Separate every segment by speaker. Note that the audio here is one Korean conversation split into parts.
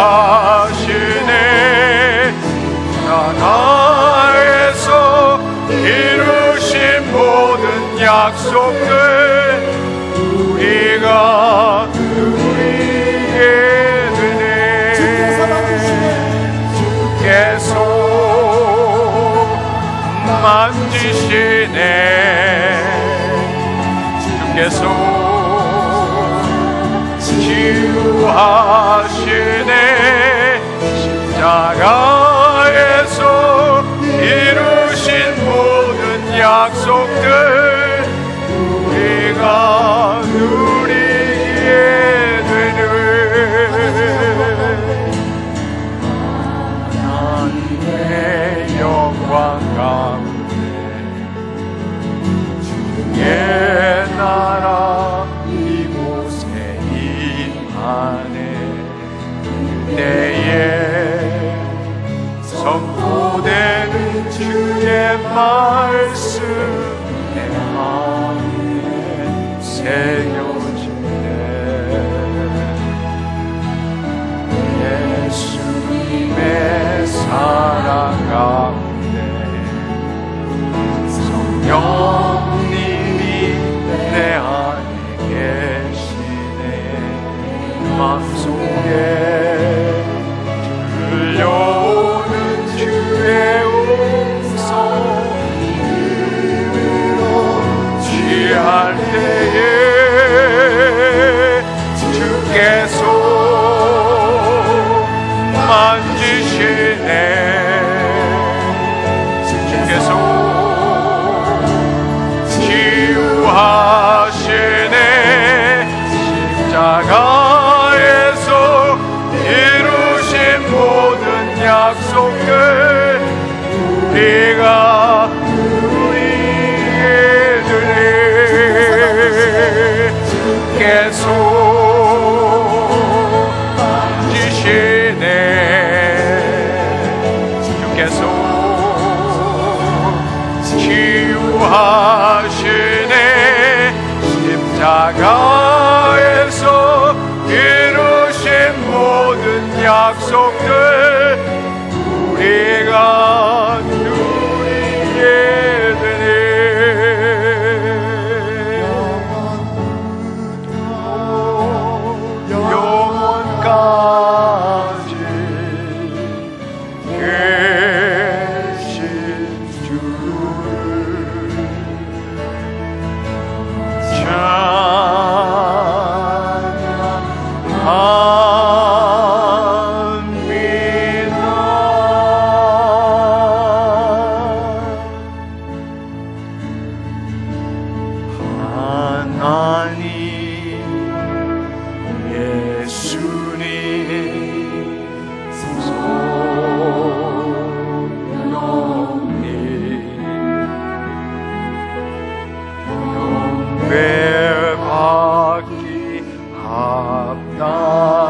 Speaker 1: 치유하시네. 십자가에서 이루신 모든 약속들 우리가 누리게 되네. 주께서 만지시네. 주께서 치유하시네. 십자가에서 이루신 모든 약속들 우리가 누리게 되네. 하나님의 영광 가운데 주의 나라 이곳에 임하네. 그때에 선포되는 주의 말씀 내 마음에 새겨지네. 예수님의 사랑 가운데 성령님이 내 안에 계시네. 마음속에 들려오는 주의 음성 들으러 취할 때에 주께서 만지시네. 주께서 치유하시네. 십자가에서 이루신 모든 약속들 우리가 누리게 되네. 주께서 만지시네. 주께서 치유하시네. 십자가에서 이루신 모든 약속들 우리가 누리게 되네. 영원까지 계신 주를 받기 합당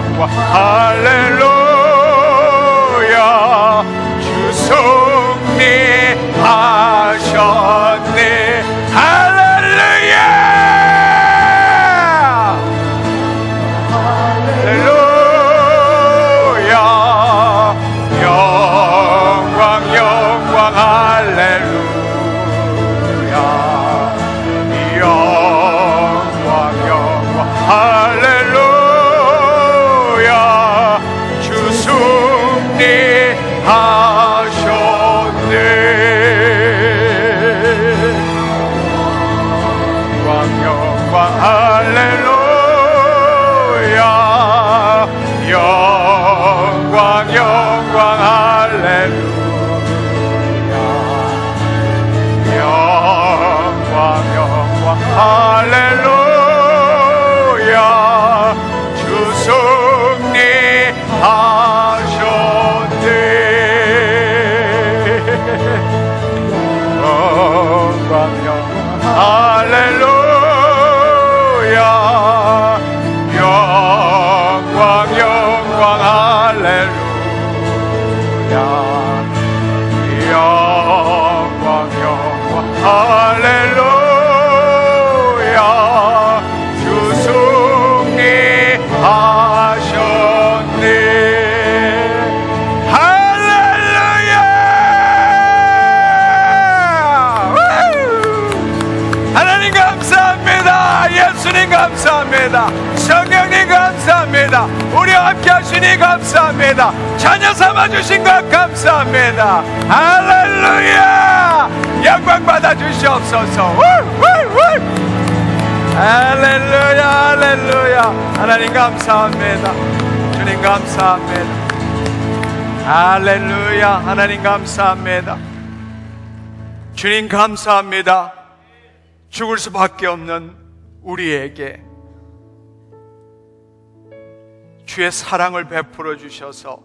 Speaker 1: 영광 할렐루야 주 승리하셨네 할렐루야 할렐루야 영광 영광 할렐루야 영광 영광 할렐루야 주 승리하셨네 영광 영광 할렐루야 영광 영광 할렐루야 영광 영광 할렐루야 주 승리하셨네 영광 영광 할렐루야 영광 영광 할렐루야 영광 영광 할렐루야 주 승리하셨네 할렐루야 하나님 감사합니다 예수님 감사합니다 성령님 감사합니다 우리와 함께 하시니 감사합니다 자녀 삼아주신 것 감사합니다 할렐루야 영광 받아주시옵소서 할렐루야 할렐루야 하나님 감사합니다 주님 감사합니다 할렐루야 하나님 감사합니다 주님 감사합니다 죽을 수밖에 없는 우리에게 주의 사랑을 베풀어 주셔서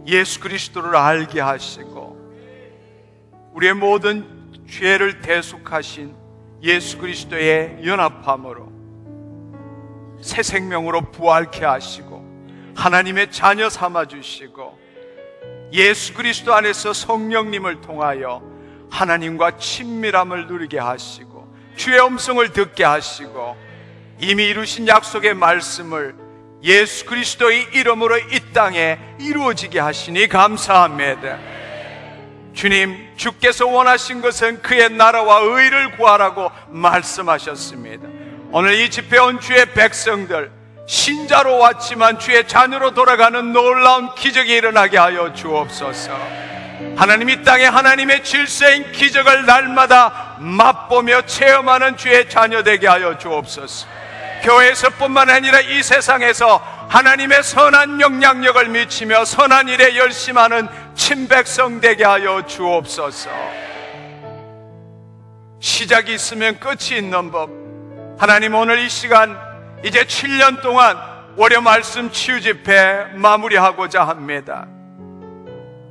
Speaker 1: 예수 그리스도를 알게 하시고 우리의 모든 죄를 대속하신 예수 그리스도의 연합함으로 새 생명으로 부활케 하시고 하나님의 자녀 삼아주시고 예수 그리스도 안에서 성령님을 통하여 하나님과 친밀함을 누리게 하시고 주의 음성을 듣게 하시고 이미 이루신 약속의 말씀을 예수 그리스도의 이름으로 이 땅에 이루어지게 하시니 감사합니다. 주님, 주께서 원하신 것은 그의 나라와 의를 구하라고 말씀하셨습니다. 오늘 이 집회 온 주의 백성들, 신자로 왔지만 주의 자녀로 돌아가는 놀라운 기적이 일어나게 하여 주옵소서. 하나님, 이 땅에 하나님의 질서인 기적을 날마다 맛보며 체험하는 주의 자녀 되게 하여 주옵소서. 교회에서뿐만 아니라 이 세상에서 하나님의 선한 영향력을 미치며 선한 일에 열심하는 친백성 되게 하여 주옵소서. 시작이 있으면 끝이 있는 법, 하나님, 오늘 이 시간 이제 7년 동안 월요 말씀 치유 집회 마무리하고자 합니다.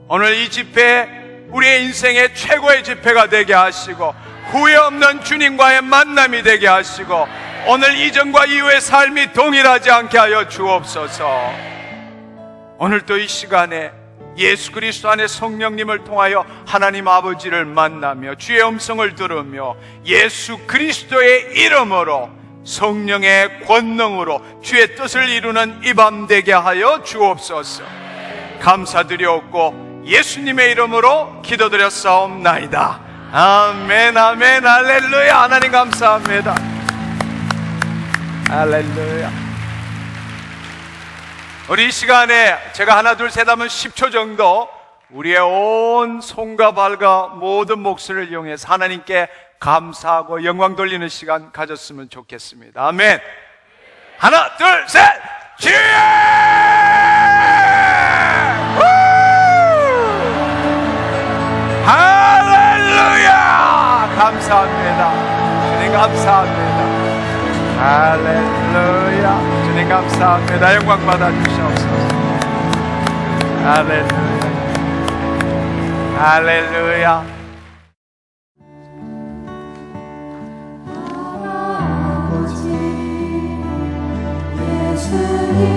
Speaker 1: 오늘 이 집회 우리의 인생의 최고의 집회가 되게 하시고 후회 없는 주님과의 만남이 되게 하시고 오늘 이전과 이후의 삶이 동일하지 않게 하여 주옵소서. 오늘 또 이 시간에 예수 그리스도 안에 성령님을 통하여 하나님 아버지를 만나며 주의 음성을 들으며 예수 그리스도의 이름으로 성령의 권능으로 주의 뜻을 이루는 이 밤 되게 하여 주옵소서. 감사드리옵고 예수님의 이름으로 기도드렸사옵나이다. 아멘, 아멘, 할렐루야. 하나님 감사합니다. 할렐루야. 우리 이 시간에 제가 하나 둘 셋 하면 10초 정도 우리의 온 손과 발과 모든 목소리를 이용해서 하나님께 감사하고 영광 돌리는 시간 가졌으면 좋겠습니다. 아멘. 하나 둘 셋. 주여! 할렐루야! 감사합니다. 주님 감사합니다. 할렐루야. 주님 감사합니다. 영광 받아 주시옵소서. 할렐루야. 할렐루야.
Speaker 2: 예수님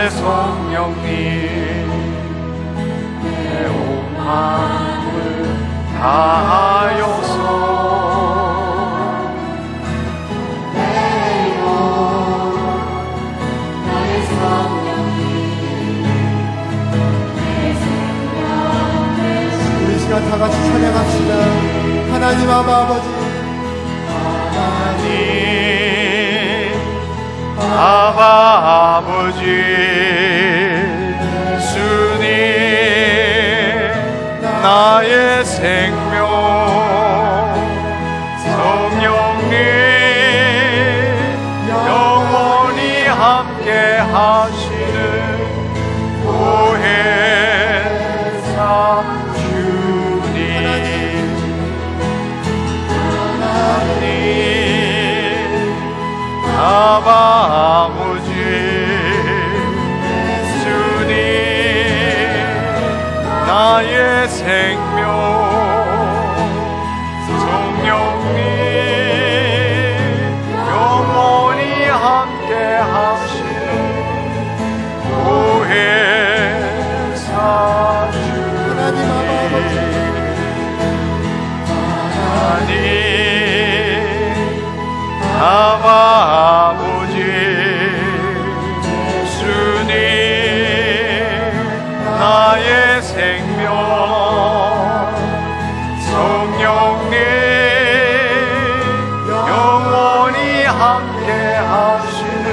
Speaker 1: 성령님 내 온 마음을 다하여서
Speaker 2: 내 영 나의 성령님 내 생명 되시니
Speaker 3: 우리 시간 다 같이 찬양합시다. 하나님 아버지,
Speaker 1: 아바 아버지 주님 나의 생명 성령님 영원히 함께 하시는 보혜사 주님 하나님 아바 아버지 주님 나의 생명 성령님 영원히 함께 하시는 보혜사 주님 하나님 아바 아버지 주님 나의 생명 성령님 영원히 함께 하시는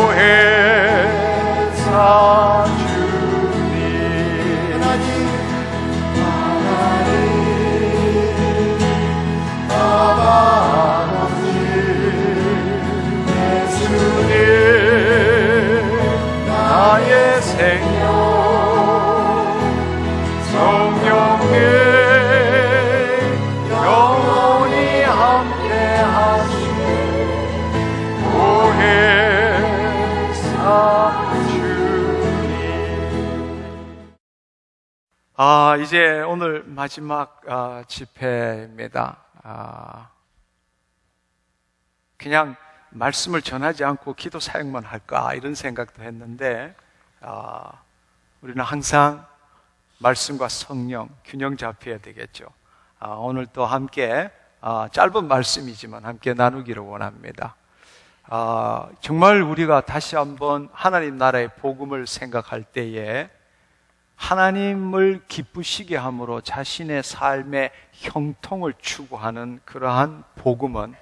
Speaker 1: 보혜사 주님 하나님 아바 나의 생명 성령님 영원히 함께 하시는 보혜사 주님. 이제 오늘 마지막 집회입니다. 그냥 말씀을 전하지 않고 기도 사역만 할까 이런 생각도 했는데 우리는 항상 말씀과 성령 균형 잡혀야 되겠죠. 오늘 또 함께 짧은 말씀이지만 함께 나누기를 원합니다. 정말 우리가 다시 한번 하나님 나라의 복음을 생각할 때에 하나님을 기쁘시게 함으로 자신의 삶의 형통을 추구하는 그러한 복음은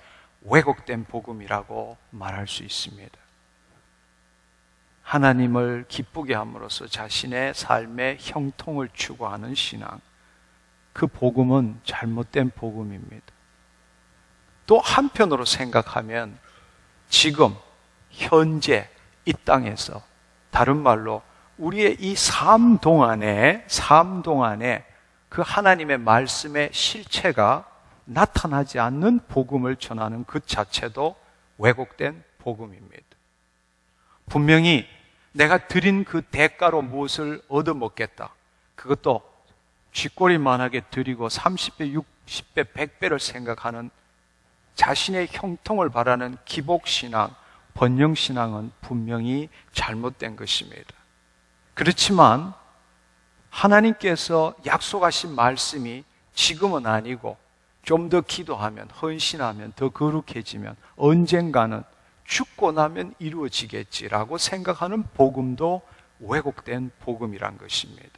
Speaker 1: 왜곡된 복음이라고 말할 수 있습니다. 하나님을 기쁘게 함으로써 자신의 삶의 형통을 추구하는 신앙, 그 복음은 잘못된 복음입니다. 또 한편으로 생각하면 지금 현재 이 땅에서 다른 말로 우리의 이 삶 동안에 그 하나님의 말씀의 실체가 나타나지 않는 복음을 전하는 그 자체도 왜곡된 복음입니다. 분명히 내가 드린 그 대가로 무엇을 얻어먹겠다, 그것도 쥐꼬리만하게 드리고 30배, 60배, 100배를 생각하는 자신의 형통을 바라는 기복신앙, 번영신앙은 분명히 잘못된 것입니다. 그렇지만 하나님께서 약속하신 말씀이 지금은 아니고 좀 더 기도하면, 헌신하면, 더 거룩해지면 언젠가는 죽고 나면 이루어지겠지라고 생각하는 복음도 왜곡된 복음이란 것입니다.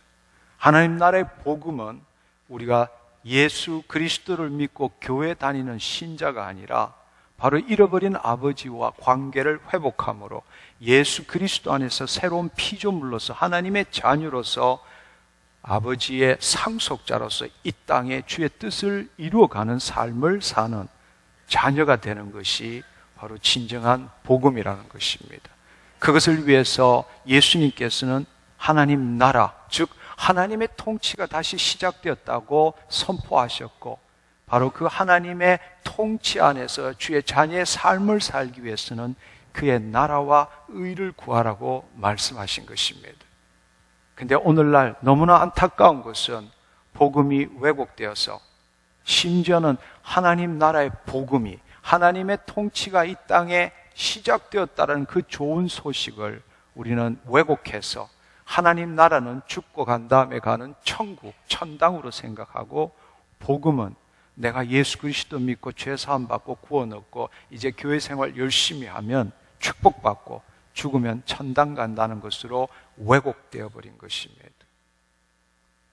Speaker 1: 하나님 나라의 복음은 우리가 예수 그리스도를 믿고 교회 다니는 신자가 아니라 바로 잃어버린 아버지와 관계를 회복함으로 예수 그리스도 안에서 새로운 피조물로서 하나님의 자녀로서 아버지의 상속자로서 이 땅에 주의 뜻을 이루어가는 삶을 사는 자녀가 되는 것이 바로 진정한 복음이라는 것입니다. 그것을 위해서 예수님께서는 하나님 나라, 즉 하나님의 통치가 다시 시작되었다고 선포하셨고, 바로 그 하나님의 통치 안에서 주의 자녀의 삶을 살기 위해서는 그의 나라와 의를 구하라고 말씀하신 것입니다. 근데 오늘날 너무나 안타까운 것은 복음이 왜곡되어서 심지어는 하나님 나라의 복음이, 하나님의 통치가 이 땅에 시작되었다는 그 좋은 소식을 우리는 왜곡해서 하나님 나라는 죽고 간 다음에 가는 천국, 천당으로 생각하고, 복음은 내가 예수 그리스도 믿고 죄 사함 받고 구원 얻고 이제 교회 생활 열심히 하면 축복받고 죽으면 천당 간다는 것으로 왜곡되어 버린 것입니다.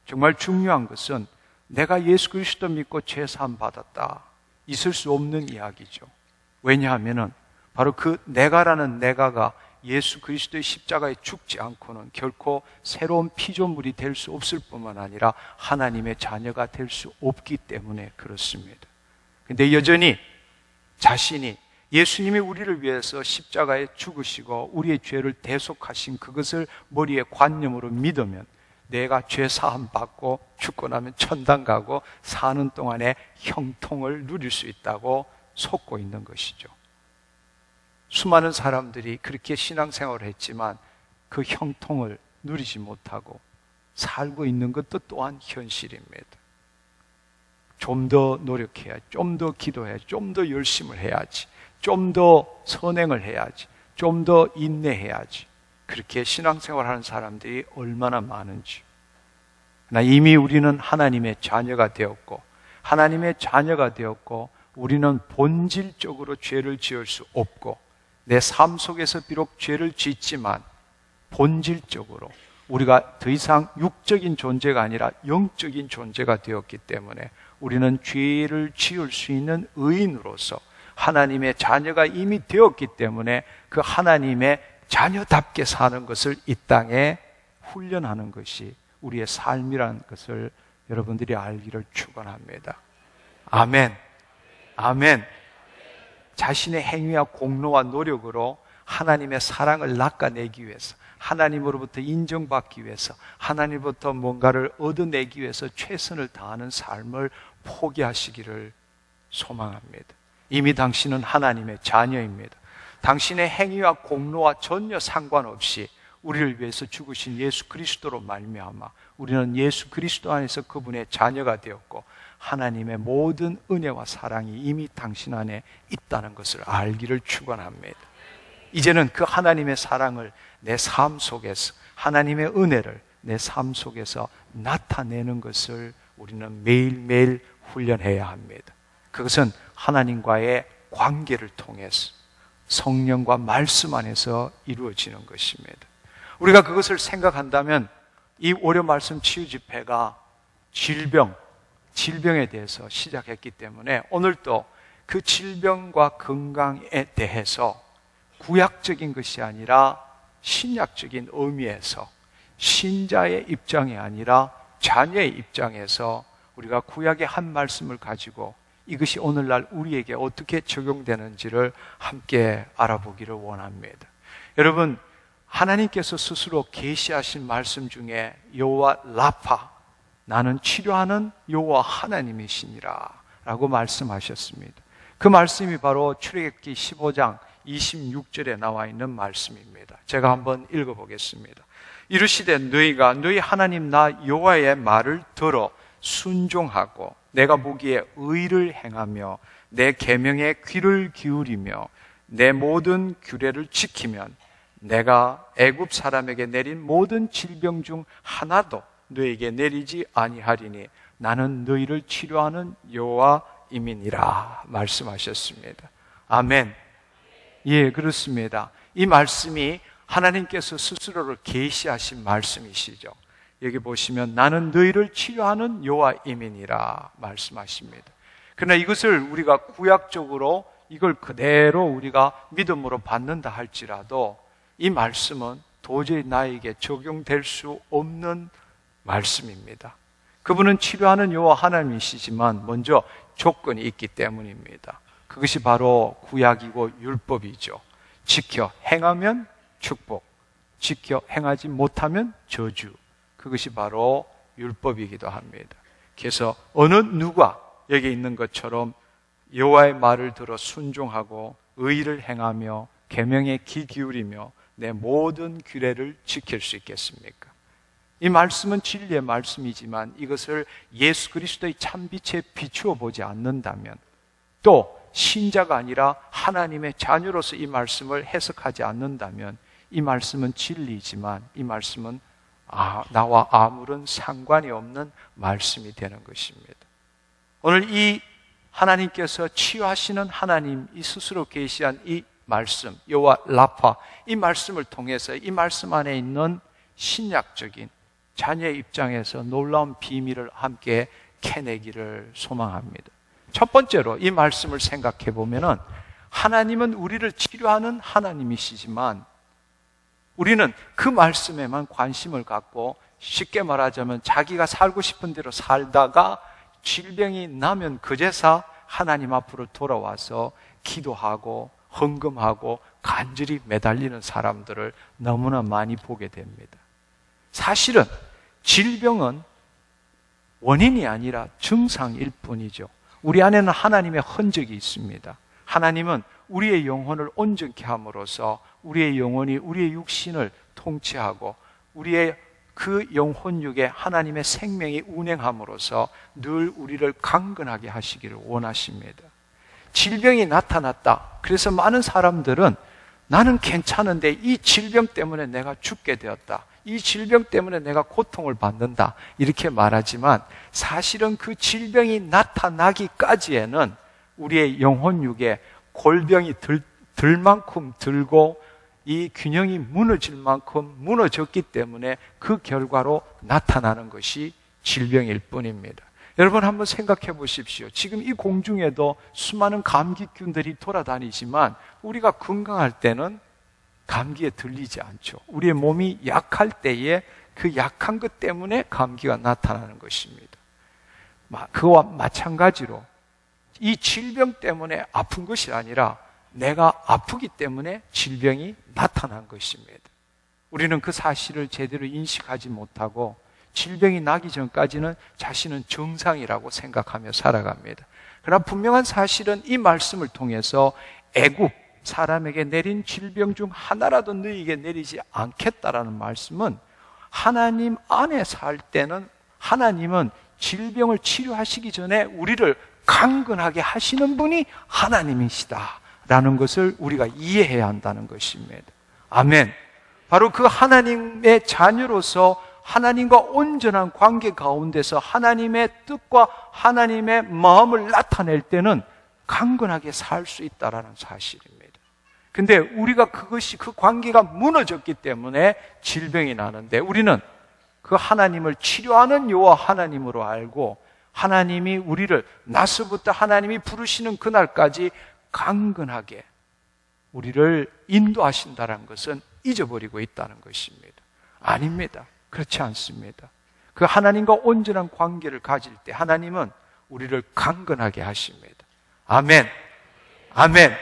Speaker 1: 정말 중요한 것은 내가 예수 그리스도 믿고 죄 사함 받았다, 있을 수 없는 이야기죠. 왜냐하면 바로 그 내가라는 내가가 예수 그리스도의 십자가에 죽지 않고는 결코 새로운 피조물이 될 수 없을 뿐만 아니라 하나님의 자녀가 될 수 없기 때문에 그렇습니다. 근데 여전히 자신이 예수님이 우리를 위해서 십자가에 죽으시고 우리의 죄를 대속하신 그것을 머리에 관념으로 믿으면 내가 죄 사함 받고 죽고 나면 천당 가고 사는 동안에 형통을 누릴 수 있다고 속고 있는 것이죠. 수많은 사람들이 그렇게 신앙생활을 했지만 그 형통을 누리지 못하고 살고 있는 것도 또한 현실입니다. 좀 더 노력해야지, 좀 더 기도해야지, 좀 더 열심을 해야지, 좀 더 선행을 해야지, 좀 더 인내해야지. 그렇게 신앙생활하는 사람들이 얼마나 많은지. 그러나 이미 우리는 하나님의 자녀가 되었고, 하나님의 자녀가 되었고, 우리는 본질적으로 죄를 지을 수 없고, 내 삶 속에서 비록 죄를 짓지만 본질적으로 우리가 더 이상 육적인 존재가 아니라 영적인 존재가 되었기 때문에 우리는 죄를 지을 수 있는 의인으로서 하나님의 자녀가 이미 되었기 때문에 그 하나님의 자녀답게 사는 것을 이 땅에 훈련하는 것이 우리의 삶이라는 것을 여러분들이 알기를 축원합니다. 아멘. 아멘. 자신의 행위와 공로와 노력으로 하나님의 사랑을 낚아내기 위해서, 하나님으로부터 인정받기 위해서, 하나님부터 뭔가를 얻어내기 위해서 최선을 다하는 삶을 포기하시기를 소망합니다. 이미 당신은 하나님의 자녀입니다. 당신의 행위와 공로와 전혀 상관없이 우리를 위해서 죽으신 예수 그리스도로 말미암아 우리는 예수 그리스도 안에서 그분의 자녀가 되었고 하나님의 모든 은혜와 사랑이 이미 당신 안에 있다는 것을 알기를 축원합니다. 이제는 그 하나님의 사랑을 내 삶 속에서, 하나님의 은혜를 내 삶 속에서 나타내는 것을 우리는 매일매일 훈련해야 합니다. 그것은 하나님과의 관계를 통해서 성령과 말씀 안에서 이루어지는 것입니다. 우리가 그것을 생각한다면 이 월요 말씀 치유 집회가 질병에 대해서 시작했기 때문에 오늘도 그 질병과 건강에 대해서 구약적인 것이 아니라 신약적인 의미에서 신자의 입장이 아니라 자녀의 입장에서 우리가 구약의 한 말씀을 가지고 이것이 오늘날 우리에게 어떻게 적용되는지를 함께 알아보기를 원합니다. 여러분, 하나님께서 스스로 계시하신 말씀 중에 여호와 라파, 나는 치료하는 여호와 하나님이시니라 라고 말씀하셨습니다. 그 말씀이 바로 출애굽기 15장 26절에 나와 있는 말씀입니다. 제가 한번 읽어보겠습니다. 이르시되 너희가 너희 하나님 나 여호와의 말을 들어 순종하고 내가 보기에 의를 행하며 내 계명에 귀를 기울이며 내 모든 규례를 지키면 내가 애굽 사람에게 내린 모든 질병 중 하나도 너에게 내리지 아니하리니 나는 너희를 치료하는 여호와임이니라 말씀하셨습니다. 아멘. 예, 그렇습니다. 이 말씀이 하나님께서 스스로를 계시하신 말씀이시죠. 여기 보시면 나는 너희를 치료하는 여호와임이니라 말씀하십니다. 그러나 이것을 우리가 구약적으로 이걸 그대로 우리가 믿음으로 받는다 할지라도 이 말씀은 도저히 나에게 적용될 수 없는 말씀입니다. 그분은 치료하는 여호와 하나님이시지만 먼저 조건이 있기 때문입니다. 그것이 바로 구약이고 율법이죠. 지켜 행하면 축복, 지켜 행하지 못하면 저주. 그것이 바로 율법이기도 합니다. 그래서 어느 누가 여기 있는 것처럼 여호와의 말을 들어 순종하고 의를 행하며 계명에 귀 기울이며 내 모든 규례를 지킬 수 있겠습니까? 이 말씀은 진리의 말씀이지만 이것을 예수 그리스도의 참빛에 비추어 보지 않는다면, 또 신자가 아니라 하나님의 자녀로서 이 말씀을 해석하지 않는다면 이 말씀은 진리지만 이 말씀은 나와 아무런 상관이 없는 말씀이 되는 것입니다. 오늘 이 하나님께서 치유하시는 하나님, 이 스스로 계시한 이 말씀, 여호와 라파, 이 말씀을 통해서 이 말씀 안에 있는 신약적인 자녀의 입장에서 놀라운 비밀을 함께 캐내기를 소망합니다. 첫 번째로 이 말씀을 생각해 보면은 하나님은 우리를 치료하는 하나님이시지만 우리는 그 말씀에만 관심을 갖고 쉽게 말하자면 자기가 살고 싶은 대로 살다가 질병이 나면 그제서 하나님 앞으로 돌아와서 기도하고 헌금하고 간절히 매달리는 사람들을 너무나 많이 보게 됩니다. 사실은 질병은 원인이 아니라 증상일 뿐이죠. 우리 안에는 하나님의 흔적이 있습니다. 하나님은 우리의 영혼을 온전케 함으로써 우리의 영혼이 우리의 육신을 통치하고 우리의 그 영혼육에 하나님의 생명이 운행함으로써 늘 우리를 강건하게 하시기를 원하십니다. 질병이 나타났다. 그래서 많은 사람들은 나는 괜찮은데 이 질병 때문에 내가 죽게 되었다. 이 질병 때문에 내가 고통을 받는다. 이렇게 말하지만 사실은 그 질병이 나타나기까지에는 우리의 영혼육에 골병이 들 만큼 들고 이 균형이 무너질 만큼 무너졌기 때문에 그 결과로 나타나는 것이 질병일 뿐입니다. 여러분 한번 생각해 보십시오. 지금 이 공중에도 수많은 감기균들이 돌아다니지만 우리가 건강할 때는 감기에 들리지 않죠. 우리의 몸이 약할 때에 그 약한 것 때문에 감기가 나타나는 것입니다. 그와 마찬가지로 이 질병 때문에 아픈 것이 아니라 내가 아프기 때문에 질병이 나타난 것입니다. 우리는 그 사실을 제대로 인식하지 못하고 질병이 나기 전까지는 자신은 정상이라고 생각하며 살아갑니다. 그러나 분명한 사실은 이 말씀을 통해서 애굽 사람에게 내린 질병 중 하나라도 너희에게 내리지 않겠다라는 말씀은 하나님 안에 살 때는 하나님은 질병을 치료하시기 전에 우리를 강건하게 하시는 분이 하나님이시다라는 것을 우리가 이해해야 한다는 것입니다. 아멘. 바로 그 하나님의 자녀로서 하나님과 온전한 관계 가운데서 하나님의 뜻과 하나님의 마음을 나타낼 때는 강건하게 살 수 있다는 사실입니다. 근데 우리가 그 관계가 무너졌기 때문에 질병이 나는데 우리는 그 하나님을 치료하는 여호와 하나님으로 알고 하나님이 우리를 나서부터 하나님이 부르시는 그날까지 강건하게 우리를 인도하신다는 것은 잊어버리고 있다는 것입니다. 아닙니다. 그렇지 않습니다. 그 하나님과 온전한 관계를 가질 때 하나님은 우리를 강건하게 하십니다. 아멘. 아멘.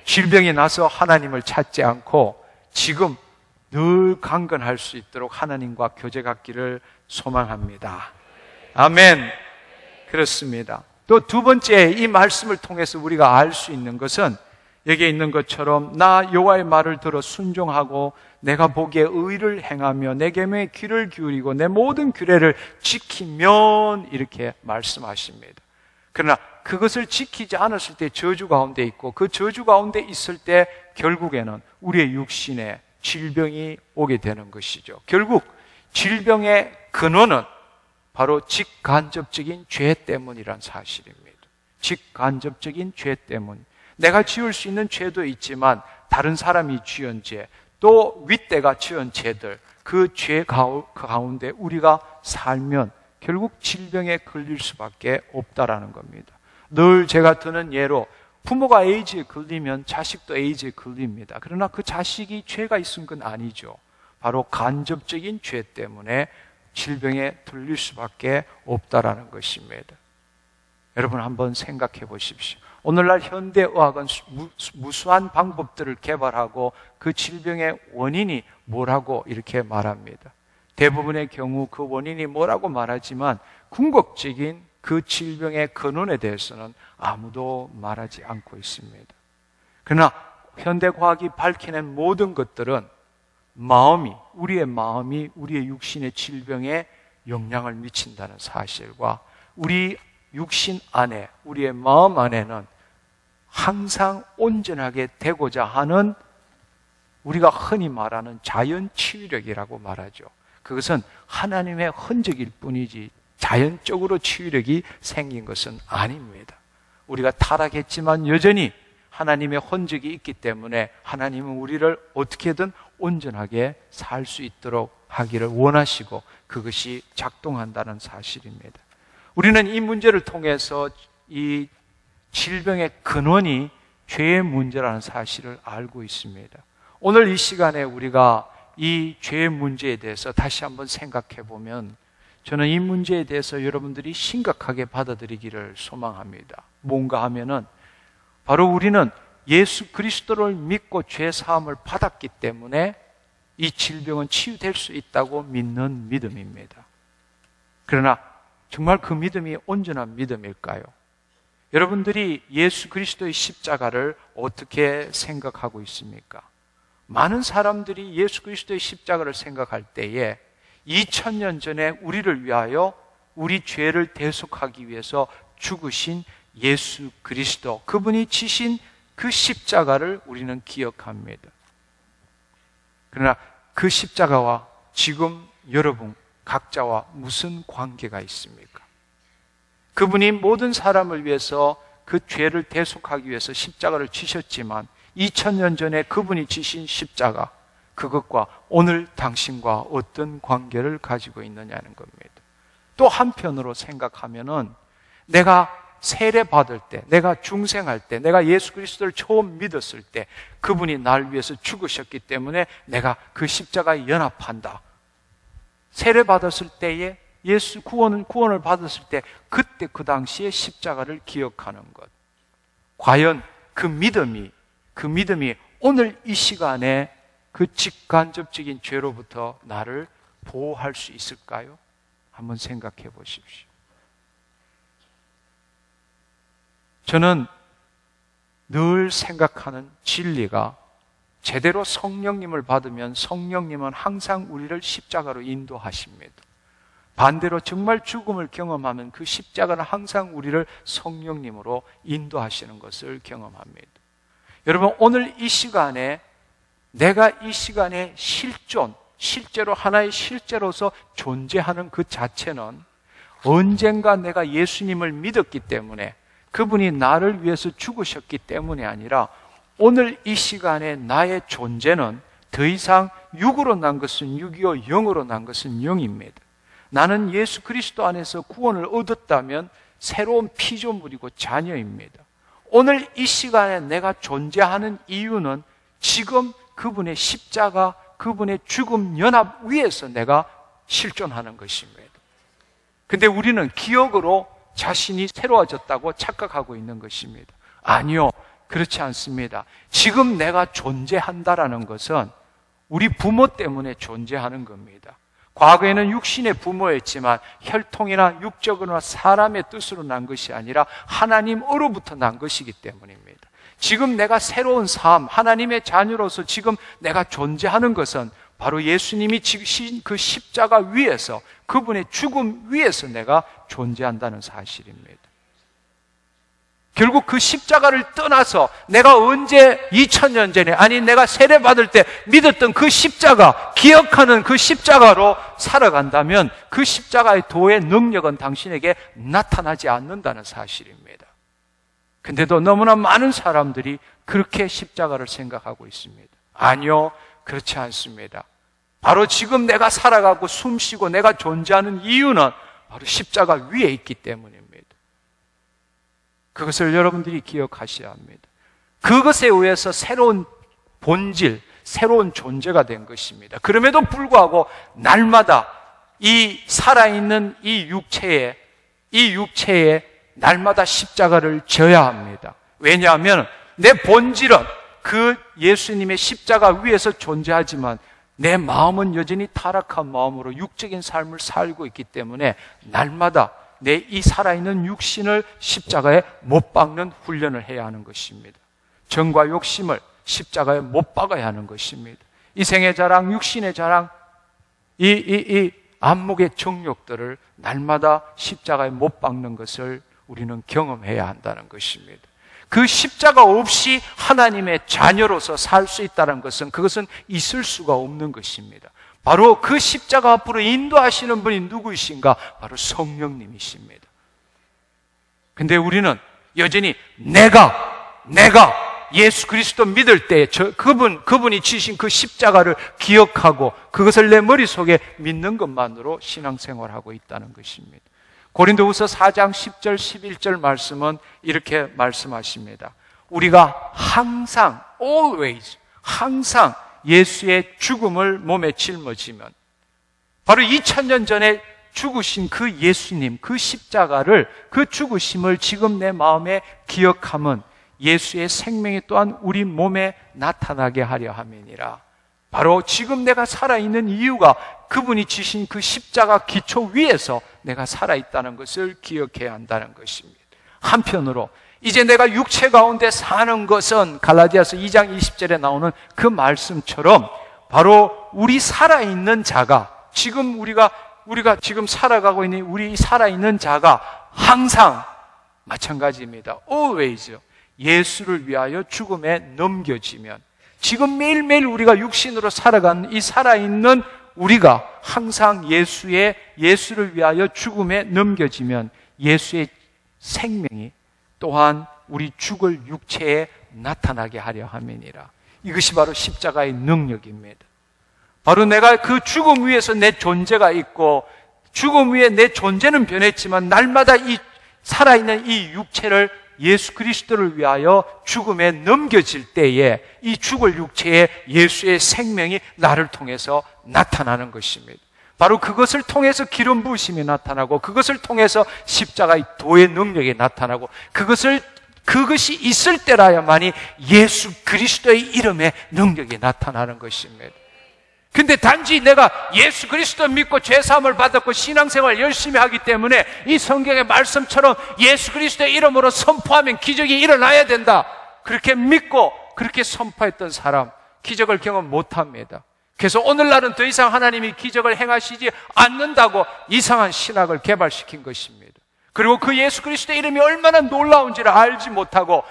Speaker 1: 질병이 나서 하나님을 찾지 않고 지금 늘 강건할 수 있도록 하나님과 교제 갖기를 소망합니다. 아멘. 그렇습니다. 또 두 번째 이 말씀을 통해서 우리가 알 수 있는 것은 여기에 있는 것처럼 나 여호와의 말을 들어 순종하고 내가 보기에 의를 행하며 내 계명에 귀를 기울이고 내 모든 규례를 지키면 이렇게 말씀하십니다. 그러나 그것을 지키지 않았을 때 저주 가운데 있고 그 저주 가운데 있을 때 결국에는 우리의 육신에 질병이 오게 되는 것이죠. 결국 질병의 근원은 바로 직간접적인 죄 때문이란 사실입니다. 직간접적인 죄 때문. 내가 지을 수 있는 죄도 있지만 다른 사람이 지은 죄, 또 윗대가 지은 죄들, 그 죄 가운데 우리가 살면 결국 질병에 걸릴 수밖에 없다라는 겁니다. 늘 제가 드는 예로 부모가 에이즈에 걸리면 자식도 에이즈에 걸립니다. 그러나 그 자식이 죄가 있은 건 아니죠. 바로 간접적인 죄 때문에 질병에 들릴 수밖에 없다라는 것입니다. 여러분 한번 생각해 보십시오. 오늘날 현대의학은 무수한 방법들을 개발하고 그 질병의 원인이 뭐라고 이렇게 말합니다. 대부분의 경우 그 원인이 뭐라고 말하지만 궁극적인 그 질병의 근원에 대해서는 아무도 말하지 않고 있습니다. 그러나 현대과학이 밝혀낸 모든 것들은 우리의 마음이 우리의 육신의 질병에 영향을 미친다는 사실과 우리 육신 안에, 우리의 마음 안에는 항상 온전하게 되고자 하는 우리가 흔히 말하는 자연 치유력이라고 말하죠. 그것은 하나님의 흔적일 뿐이지 자연적으로 치유력이 생긴 것은 아닙니다. 우리가 타락했지만 여전히 하나님의 흔적이 있기 때문에 하나님은 우리를 어떻게든 온전하게 살 수 있도록 하기를 원하시고 그것이 작동한다는 사실입니다. 우리는 이 문제를 통해서 이 질병의 근원이 죄의 문제라는 사실을 알고 있습니다. 오늘 이 시간에 우리가 이 죄의 문제에 대해서 다시 한번 생각해 보면 저는 이 문제에 대해서 여러분들이 심각하게 받아들이기를 소망합니다. 뭔가 하면은 바로 우리는 예수 그리스도를 믿고 죄 사함을 받았기 때문에 이 질병은 치유될 수 있다고 믿는 믿음입니다. 그러나 정말 그 믿음이 온전한 믿음일까요? 여러분들이 예수 그리스도의 십자가를 어떻게 생각하고 있습니까? 많은 사람들이 예수 그리스도의 십자가를 생각할 때에 2000년 전에 우리를 위하여 우리 죄를 대속하기 위해서 죽으신 예수 그리스도, 그분이 지신 그 십자가를 우리는 기억합니다. 그러나 그 십자가와 지금 여러분 각자와 무슨 관계가 있습니까? 그분이 모든 사람을 위해서 그 죄를 대속하기 위해서 십자가를 지셨지만 2000년 전에 그분이 지신 십자가, 그것과 오늘 당신과 어떤 관계를 가지고 있느냐는 겁니다. 또 한편으로 생각하면은 내가 세례 받을 때, 내가 중생할 때, 내가 예수 그리스도를 처음 믿었을 때 그분이 날 위해서 죽으셨기 때문에 내가 그 십자가에 연합한다. 세례 받았을 때에 예수 구원을 받았을 때 그때 그 당시에 십자가를 기억하는 것. 과연 그 믿음이 오늘 이 시간에 그 직간접적인 죄로부터 나를 보호할 수 있을까요? 한번 생각해 보십시오. 저는 늘 생각하는 진리가 제대로 성령님을 받으면 성령님은 항상 우리를 십자가로 인도하십니다. 반대로 정말 죽음을 경험하면 그 십자가는 항상 우리를 성령님으로 인도하시는 것을 경험합니다. 여러분, 오늘 이 시간에 내가 이 시간에 실제로 하나의 실제로서 존재하는 그 자체는 언젠가 내가 예수님을 믿었기 때문에 그분이 나를 위해서 죽으셨기 때문이 아니라 오늘 이 시간에 나의 존재는 더 이상 육으로 난 것은 육이요 영으로 난 것은 영입니다. 나는 예수 그리스도 안에서 구원을 얻었다면 새로운 피조물이고 자녀입니다. 오늘 이 시간에 내가 존재하는 이유는 지금 그분의 십자가, 그분의 죽음 연합 위에서 내가 실존하는 것입니다. 근데 우리는 기억으로 자신이 새로워졌다고 착각하고 있는 것입니다. 아니요, 그렇지 않습니다. 지금 내가 존재한다라는 것은 우리 부모 때문에 존재하는 겁니다. 과거에는 육신의 부모였지만 혈통이나 육적으로나 사람의 뜻으로 난 것이 아니라 하나님으로부터 난 것이기 때문입니다. 지금 내가 새로운 삶, 하나님의 자녀로서 지금 내가 존재하는 것은 바로 예수님이 지신 그 십자가 위에서, 그분의 죽음 위에서 내가 존재한다는 사실입니다. 결국 그 십자가를 떠나서 내가 언제 2000년 전에, 아니 내가 세례받을 때 믿었던 그 십자가, 기억하는 그 십자가로 살아간다면 그 십자가의 도의 능력은 당신에게 나타나지 않는다는 사실입니다. 근데도 너무나 많은 사람들이 그렇게 십자가를 생각하고 있습니다. 아니요, 그렇지 않습니다. 바로 지금 내가 살아가고 숨쉬고 내가 존재하는 이유는 바로 십자가 위에 있기 때문입니다. 그것을 여러분들이 기억하셔야 합니다. 그것에 의해서 새로운 본질, 새로운 존재가 된 것입니다. 그럼에도 불구하고 날마다 이 살아있는 이 육체에 날마다 십자가를 져야 합니다. 왜냐하면 내 본질은 그 예수님의 십자가 위에서 존재하지만 내 마음은 여전히 타락한 마음으로 육적인 삶을 살고 있기 때문에 날마다 내 이 살아있는 육신을 십자가에 못 박는 훈련을 해야 하는 것입니다. 정과 욕심을 십자가에 못 박아야 하는 것입니다. 이생의 자랑, 육신의 자랑, 이 안목의 정욕들을 날마다 십자가에 못 박는 것을 우리는 경험해야 한다는 것입니다. 그 십자가 없이 하나님의 자녀로서 살 수 있다는 것은 그것은 있을 수가 없는 것입니다. 바로 그 십자가 앞으로 인도하시는 분이 누구이신가? 바로 성령님이십니다. 근데 우리는 여전히 내가 예수 그리스도 믿을 때 그분이 지신 그 십자가를 기억하고 그것을 내 머릿속에 믿는 것만으로 신앙생활하고 있다는 것입니다. 고린도후서 4장 10절 11절 말씀은 이렇게 말씀하십니다. 우리가 항상 항상 예수의 죽음을 몸에 짊어지면 바로 2000년 전에 죽으신 그 예수님, 그 십자가를, 그 죽으심을 지금 내 마음에 기억하면 예수의 생명이 또한 우리 몸에 나타나게 하려 함이니라. 바로 지금 내가 살아있는 이유가 그분이 지신 그 십자가 기초 위에서 내가 살아있다는 것을 기억해야 한다는 것입니다. 한편으로 이제 내가 육체 가운데 사는 것은 갈라디아서 2장 20절에 나오는 그 말씀처럼 바로 우리 살아있는 자가 지금 우리가 지금 살아가고 있는 우리 살아있는 자가 항상 마찬가지입니다. always 예수를 위하여 죽음에 넘겨지면 지금 매일매일 우리가 육신으로 살아가는 이 살아있는 우리가 항상 예수를 위하여 죽음에 넘겨지면 예수의 생명이 또한 우리 죽을 육체에 나타나게 하려 함이니라. 이것이 바로 십자가의 능력입니다. 바로 내가 그 죽음 위에서 내 존재가 있고 죽음 위에 내 존재는 변했지만 날마다 이 살아있는 이 육체를 예수 그리스도를 위하여 죽음에 넘겨질 때에 이 죽을 육체에 예수의 생명이 나를 통해서 나타나는 것입니다. 바로 그것을 통해서 기름 부으심이 나타나고 그것을 통해서 십자가의 도의 능력이 나타나고 그것이 있을 때라야만이 예수 그리스도의 이름의 능력이 나타나는 것입니다. 근데 단지 내가 예수 그리스도 믿고 죄사함을 받았고 신앙생활 열심히 하기 때문에 이 성경의 말씀처럼 예수 그리스도의 이름으로 선포하면 기적이 일어나야 된다. 그렇게 믿고 그렇게 선포했던 사람 기적을 경험 못합니다. 그래서 오늘날은 더 이상 하나님이 기적을 행하시지 않는다고 이상한 신학을 개발시킨 것입니다. 그리고 그 예수 그리스도의 이름이 얼마나 놀라운지를 알지 못하고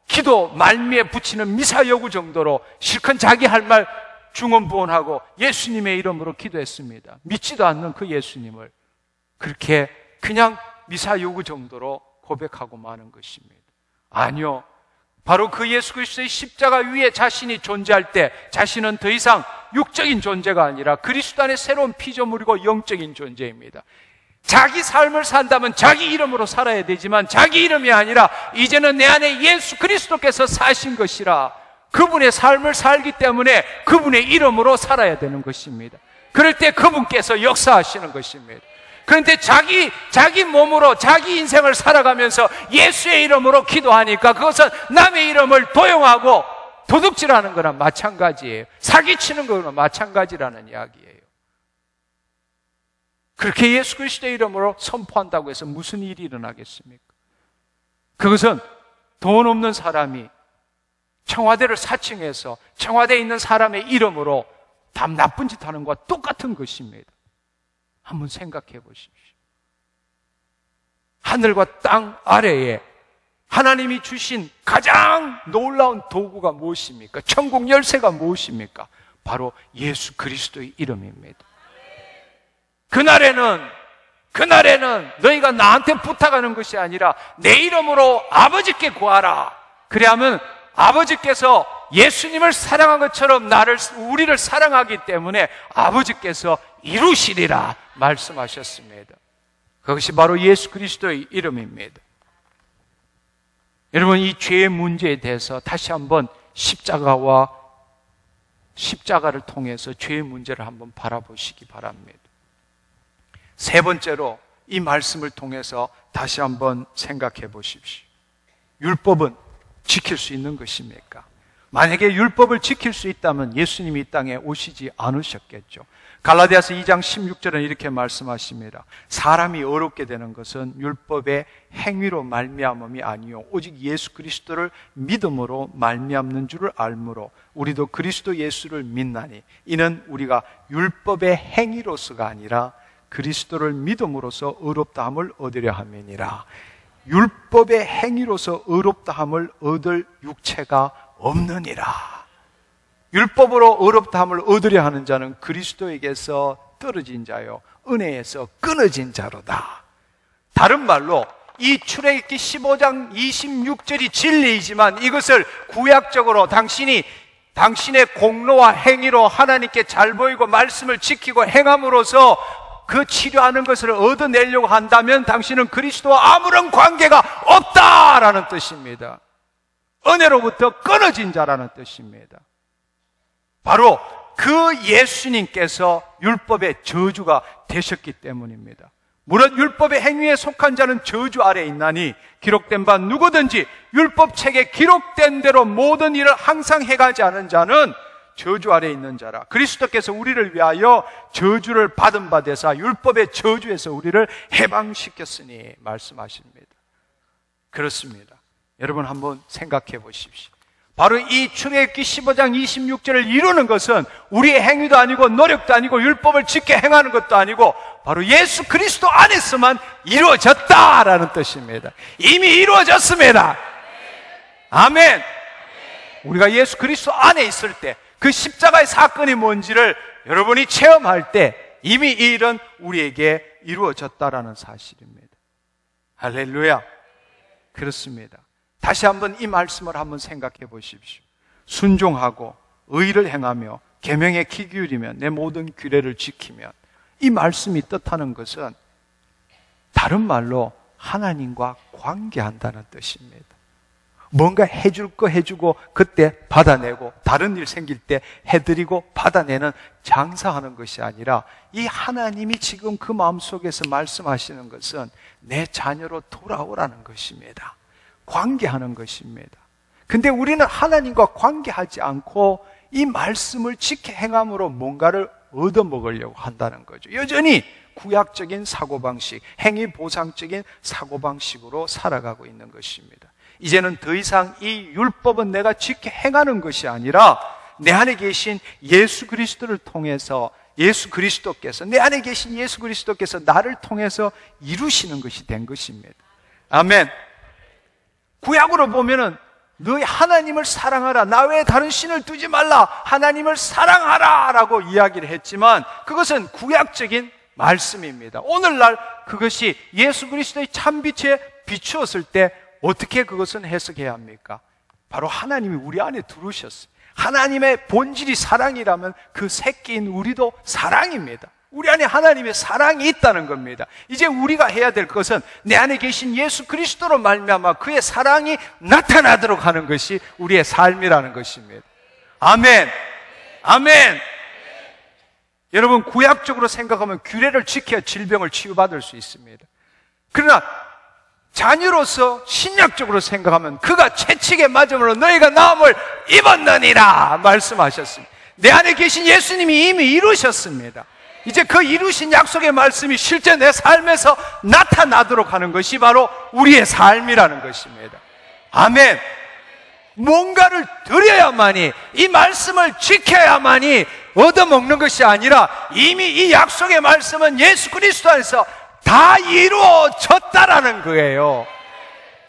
Speaker 1: 기도 말미에 붙이는 미사여구 정도로 실컷 자기 할 말 중언부언하고 예수님의 이름으로 기도했습니다. 믿지도 않는 그 예수님을 그렇게 그냥 미사여구 정도로 고백하고 마는 것입니다. 아니요. 바로 그 예수 그리스도의 십자가 위에 자신이 존재할 때 자신은 더 이상 육적인 존재가 아니라 그리스도 안에 새로운 피조물이고 영적인 존재입니다. 자기 삶을 산다면 자기 이름으로 살아야 되지만 자기 이름이 아니라 이제는 내 안에 예수 그리스도께서 사신 것이라 그분의 삶을 살기 때문에 그분의 이름으로 살아야 되는 것입니다. 그럴 때 그분께서 역사하시는 것입니다. 그런데 자기 몸으로 자기 인생을 살아가면서 예수의 이름으로 기도하니까 그것은 남의 이름을 도용하고 도둑질하는 거나 마찬가지예요. 사기치는 거나 마찬가지라는 이야기예요. 그렇게 예수 그리스도의 이름으로 선포한다고 해서 무슨 일이 일어나겠습니까? 그것은 돈 없는 사람이 청와대를 사칭해서 청와대에 있는 사람의 이름으로 다 나쁜 짓 하는 것과 똑같은 것입니다. 한번 생각해 보십시오. 하늘과 땅 아래에 하나님이 주신 가장 놀라운 도구가 무엇입니까? 천국 열쇠가 무엇입니까? 바로 예수 그리스도의 이름입니다. 그날에는 너희가 나한테 부탁하는 것이 아니라 내 이름으로 아버지께 구하라. 그래야면 아버지께서 예수님을 사랑한 것처럼 우리를 사랑하기 때문에 아버지께서 이루시리라 말씀하셨습니다. 그것이 바로 예수 그리스도의 이름입니다. 여러분, 이 죄의 문제에 대해서 다시 한번 십자가를 통해서 죄의 문제를 한번 바라보시기 바랍니다. 세 번째로 이 말씀을 통해서 다시 한번 생각해 보십시오. 율법은 지킬 수 있는 것입니까? 만약에 율법을 지킬 수 있다면 예수님이 이 땅에 오시지 않으셨겠죠. 갈라디아서 2장 16절은 이렇게 말씀하십니다. 사람이 어렵게 되는 것은 율법의 행위로 말미암음이 아니요 오직 예수 그리스도를 믿음으로 말미암는 줄을 알므로 우리도 그리스도 예수를 믿나니 이는 우리가 율법의 행위로서가 아니라 그리스도를 믿음으로써 의롭다함을 얻으려 함이니라. 율법의 행위로서 의롭다함을 얻을 육체가 없느니라. 율법으로 의롭다함을 얻으려 하는 자는 그리스도에게서 떨어진 자요 은혜에서 끊어진 자로다. 다른 말로 이 출애굽기 15장 26절이 진리이지만 이것을 구약적으로 당신의 공로와 행위로 하나님께 잘 보이고 말씀을 지키고 행함으로써 그 치료하는 것을 얻어내려고 한다면 당신은 그리스도와 아무런 관계가 없다라는 뜻입니다. 은혜로부터 끊어진 자라는 뜻입니다. 바로 그 예수님께서 율법의 저주가 되셨기 때문입니다. 무릇 율법의 행위에 속한 자는 저주 아래에 있나니 기록된 바 누구든지 율법책에 기록된 대로 모든 일을 항상 해가지 않은 자는 저주 아래에 있는 자라. 그리스도께서 우리를 위하여 저주를 받은 바 되사 율법의 저주에서 우리를 해방시켰으니 말씀하십니다. 그렇습니다. 여러분 한번 생각해 보십시오. 바로 이 출애굽기 15장 26절을 이루는 것은 우리의 행위도 아니고 노력도 아니고 율법을 지켜 행하는 것도 아니고 바로 예수 그리스도 안에서만 이루어졌다라는 뜻입니다. 이미 이루어졌습니다. 아멘. 우리가 예수 그리스도 안에 있을 때 그 십자가의 사건이 뭔지를 여러분이 체험할 때 이미 이 일은 우리에게 이루어졌다라는 사실입니다. 할렐루야. 그렇습니다. 다시 한번 이 말씀을 한번 생각해 보십시오. 순종하고 의를 행하며 계명에 귀 기울이며 내 모든 규례를 지키면, 이 말씀이 뜻하는 것은 다른 말로 하나님과 관계한다는 뜻입니다. 뭔가 해줄 거 해주고 그때 받아내고 다른 일 생길 때 해드리고 받아내는 장사하는 것이 아니라 이 하나님이 지금 그 마음속에서 말씀하시는 것은 내 자녀로 돌아오라는 것입니다. 관계하는 것입니다. 근데 우리는 하나님과 관계하지 않고 이 말씀을 지켜 행함으로 뭔가를 얻어먹으려고 한다는 거죠. 여전히 구약적인 사고방식, 행위 보상적인 사고방식으로 살아가고 있는 것입니다. 이제는 더 이상 이 율법은 내가 지켜 행하는 것이 아니라 내 안에 계신 예수 그리스도를 통해서 내 안에 계신 예수 그리스도께서 나를 통해서 이루시는 것이 된 것입니다. 아멘. 구약으로 보면은 너희 하나님을 사랑하라, 나 외에 다른 신을 두지 말라, 하나님을 사랑하라 라고 이야기를 했지만 그것은 구약적인 말씀입니다. 오늘날 그것이 예수 그리스도의 참빛에 비추었을 때 어떻게 그것은 해석해야 합니까? 바로 하나님이 우리 안에 들어오셨어요. 하나님의 본질이 사랑이라면 그 새끼인 우리도 사랑입니다. 우리 안에 하나님의 사랑이 있다는 겁니다. 이제 우리가 해야 될 것은 내 안에 계신 예수 그리스도로 말미암아 그의 사랑이 나타나도록 하는 것이 우리의 삶이라는 것입니다. 아멘. 아멘. 여러분, 구약적으로 생각하면 규례를 지켜야 질병을 치유받을 수 있습니다. 그러나 자녀로서 신약적으로 생각하면 그가 채찍에 맞음으로 너희가 나음을 입었느니라 말씀하셨습니다. 내 안에 계신 예수님이 이미 이루셨습니다. 이제 그 이루신 약속의 말씀이 실제 내 삶에서 나타나도록 하는 것이 바로 우리의 삶이라는 것입니다. 아멘. 뭔가를 드려야만이, 이 말씀을 지켜야만이 얻어먹는 것이 아니라 이미 이 약속의 말씀은 예수 그리스도 안에서 다 이루어졌다라는 거예요.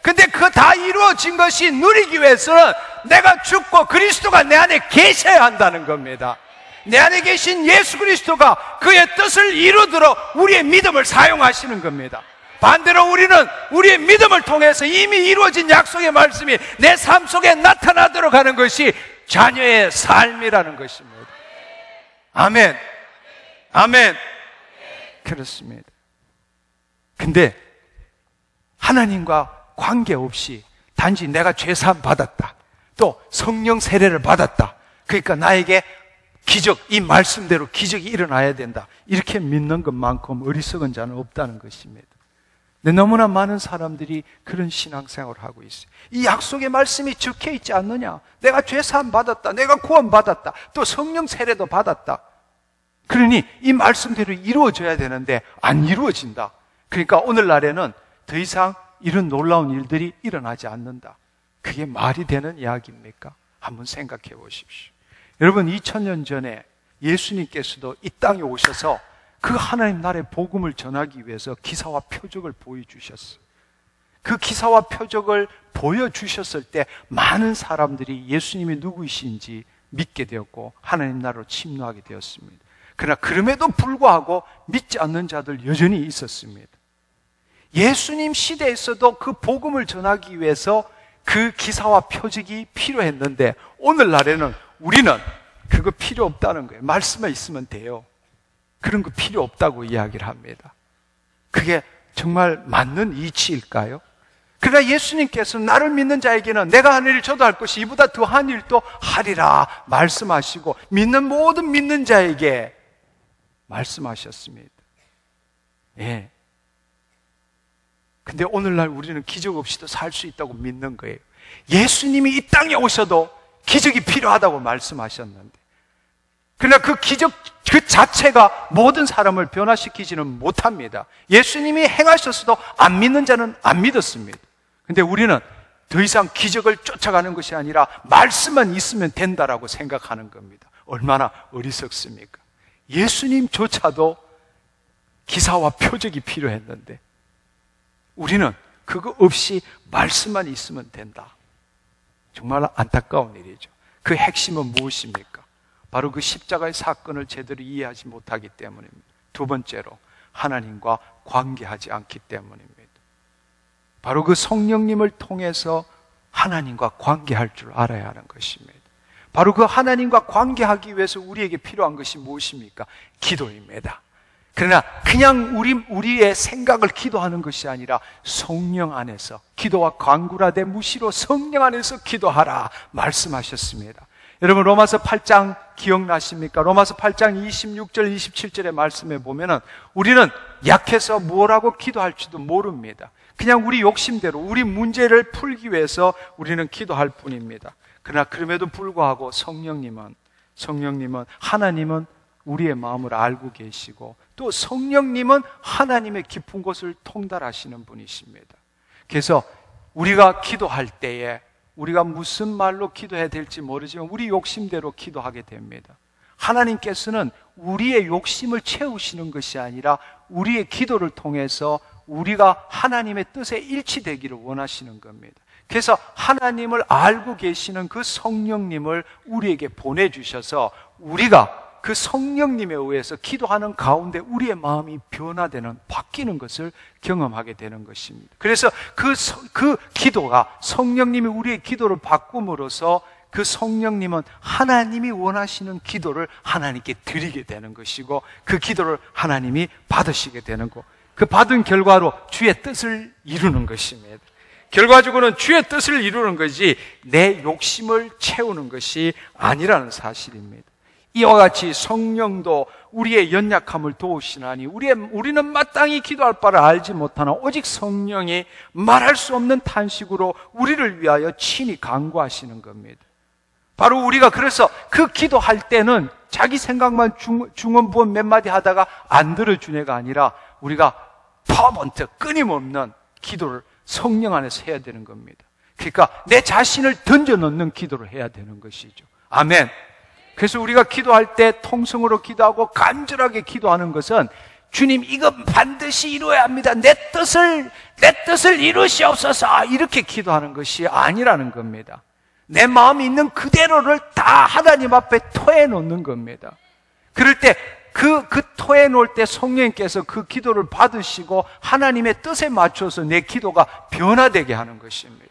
Speaker 1: 근데 그 다 이루어진 것이 누리기 위해서는 내가 죽고 그리스도가 내 안에 계셔야 한다는 겁니다. 내 안에 계신 예수 그리스도가 그의 뜻을 이루도록 우리의 믿음을 사용하시는 겁니다. 반대로 우리는 우리의 믿음을 통해서 이미 이루어진 약속의 말씀이 내 삶 속에 나타나도록 하는 것이 자녀의 삶이라는 것입니다. 아멘. 아멘. 그렇습니다. 근데 하나님과 관계없이 단지 내가 죄사함 받았다, 또 성령 세례를 받았다, 그러니까 나에게 기적, 이 말씀대로 기적이 일어나야 된다, 이렇게 믿는 것만큼 어리석은 자는 없다는 것입니다. 근데 너무나 많은 사람들이 그런 신앙생활을 하고 있어요. 이 약속의 말씀이 적혀 있지 않느냐, 내가 죄사함 받았다, 내가 구원 받았다, 또 성령 세례도 받았다, 그러니 이 말씀대로 이루어져야 되는데 안 이루어진다. 그러니까 오늘날에는 더 이상 이런 놀라운 일들이 일어나지 않는다. 그게 말이 되는 이야기입니까? 한번 생각해 보십시오. 여러분, 2000년 전에 예수님께서도 이 땅에 오셔서 그 하나님 나라의 복음을 전하기 위해서 기사와 표적을 보여주셨어요. 그 기사와 표적을 보여주셨을 때 많은 사람들이 예수님이 누구이신지 믿게 되었고 하나님 나라로 침노하게 되었습니다. 그러나 그럼에도 불구하고 믿지 않는 자들 여전히 있었습니다. 예수님 시대에서도 그 복음을 전하기 위해서 그 기사와 표적이 필요했는데 오늘날에는 우리는 그거 필요 없다는 거예요. 말씀만 있으면 돼요. 그런 거 필요 없다고 이야기를 합니다. 그게 정말 맞는 이치일까요? 그러나 예수님께서는 나를 믿는 자에게는 내가 하는 일 저도 할 것이 이보다 더한 일도 하리라 말씀하시고 믿는 모든 믿는 자에게 말씀하셨습니다. 예. 근데 오늘날 우리는 기적 없이도 살 수 있다고 믿는 거예요. 예수님이 이 땅에 오셔도 기적이 필요하다고 말씀하셨는데, 그러나 그 기적 그 자체가 모든 사람을 변화시키지는 못합니다. 예수님이 행하셨어도 안 믿는 자는 안 믿었습니다. 근데 우리는 더 이상 기적을 쫓아가는 것이 아니라 말씀만 있으면 된다라고 생각하는 겁니다. 얼마나 어리석습니까? 예수님조차도 기사와 표적이 필요했는데 우리는 그거 없이 말씀만 있으면 된다. 정말 안타까운 일이죠. 그 핵심은 무엇입니까? 바로 그 십자가의 사건을 제대로 이해하지 못하기 때문입니다. 두 번째로 하나님과 관계하지 않기 때문입니다. 바로 그 성령님을 통해서 하나님과 관계할 줄 알아야 하는 것입니다. 바로 그 하나님과 관계하기 위해서 우리에게 필요한 것이 무엇입니까? 기도입니다. 그러나 그냥 우리의 생각을 기도하는 것이 아니라 성령 안에서 기도와 간구라되 무시로 성령 안에서 기도하라 말씀하셨습니다. 여러분 로마서 8장 기억나십니까? 로마서 8장 26절 27절의 말씀에 보면은 우리는 약해서 뭐라고 기도할지도 모릅니다. 그냥 우리 욕심대로 우리 문제를 풀기 위해서 우리는 기도할 뿐입니다. 그러나 그럼에도 불구하고 성령님은 하나님은 우리의 마음을 알고 계시고 또 성령님은 하나님의 깊은 곳을 통달하시는 분이십니다. 그래서 우리가 기도할 때에 우리가 무슨 말로 기도해야 될지 모르지만 우리 욕심대로 기도하게 됩니다. 하나님께서는 우리의 욕심을 채우시는 것이 아니라 우리의 기도를 통해서 우리가 하나님의 뜻에 일치되기를 원하시는 겁니다. 그래서 하나님을 알고 계시는 그 성령님을 우리에게 보내주셔서 우리가 그 성령님에 의해서 기도하는 가운데 우리의 마음이 변화되는, 바뀌는 것을 경험하게 되는 것입니다. 그래서 그 기도가 성령님이 우리의 기도를 바꿈으로써 그 성령님은 하나님이 원하시는 기도를 하나님께 드리게 되는 것이고 그 기도를 하나님이 받으시게 되는 것. 그 받은 결과로 주의 뜻을 이루는 것입니다. 결과적으로는 주의 뜻을 이루는 것이 내 욕심을 채우는 것이 아니라는 사실입니다. 이와 같이 성령도 우리의 연약함을 도우시나니 우리는 마땅히 기도할 바를 알지 못하나 오직 성령이 말할 수 없는 탄식으로 우리를 위하여 친히 간구하시는 겁니다. 바로 우리가 그래서 그 기도할 때는 자기 생각만 중언부언 몇 마디 하다가 안 들어준 애가 아니라 우리가 퍼먼트 끊임없는 기도를 성령 안에서 해야 되는 겁니다. 그러니까 내 자신을 던져넣는 기도를 해야 되는 것이죠. 아멘. 그래서 우리가 기도할 때 통성으로 기도하고 간절하게 기도하는 것은 주님 이거 반드시 이루어야 합니다. 내 뜻을 이루시옵소서 이렇게 기도하는 것이 아니라는 겁니다. 내 마음이 있는 그대로를 다 하나님 앞에 토해놓는 겁니다. 그럴 때 그 토해놓을 때 성령님께서 그 기도를 받으시고 하나님의 뜻에 맞춰서 내 기도가 변화되게 하는 것입니다.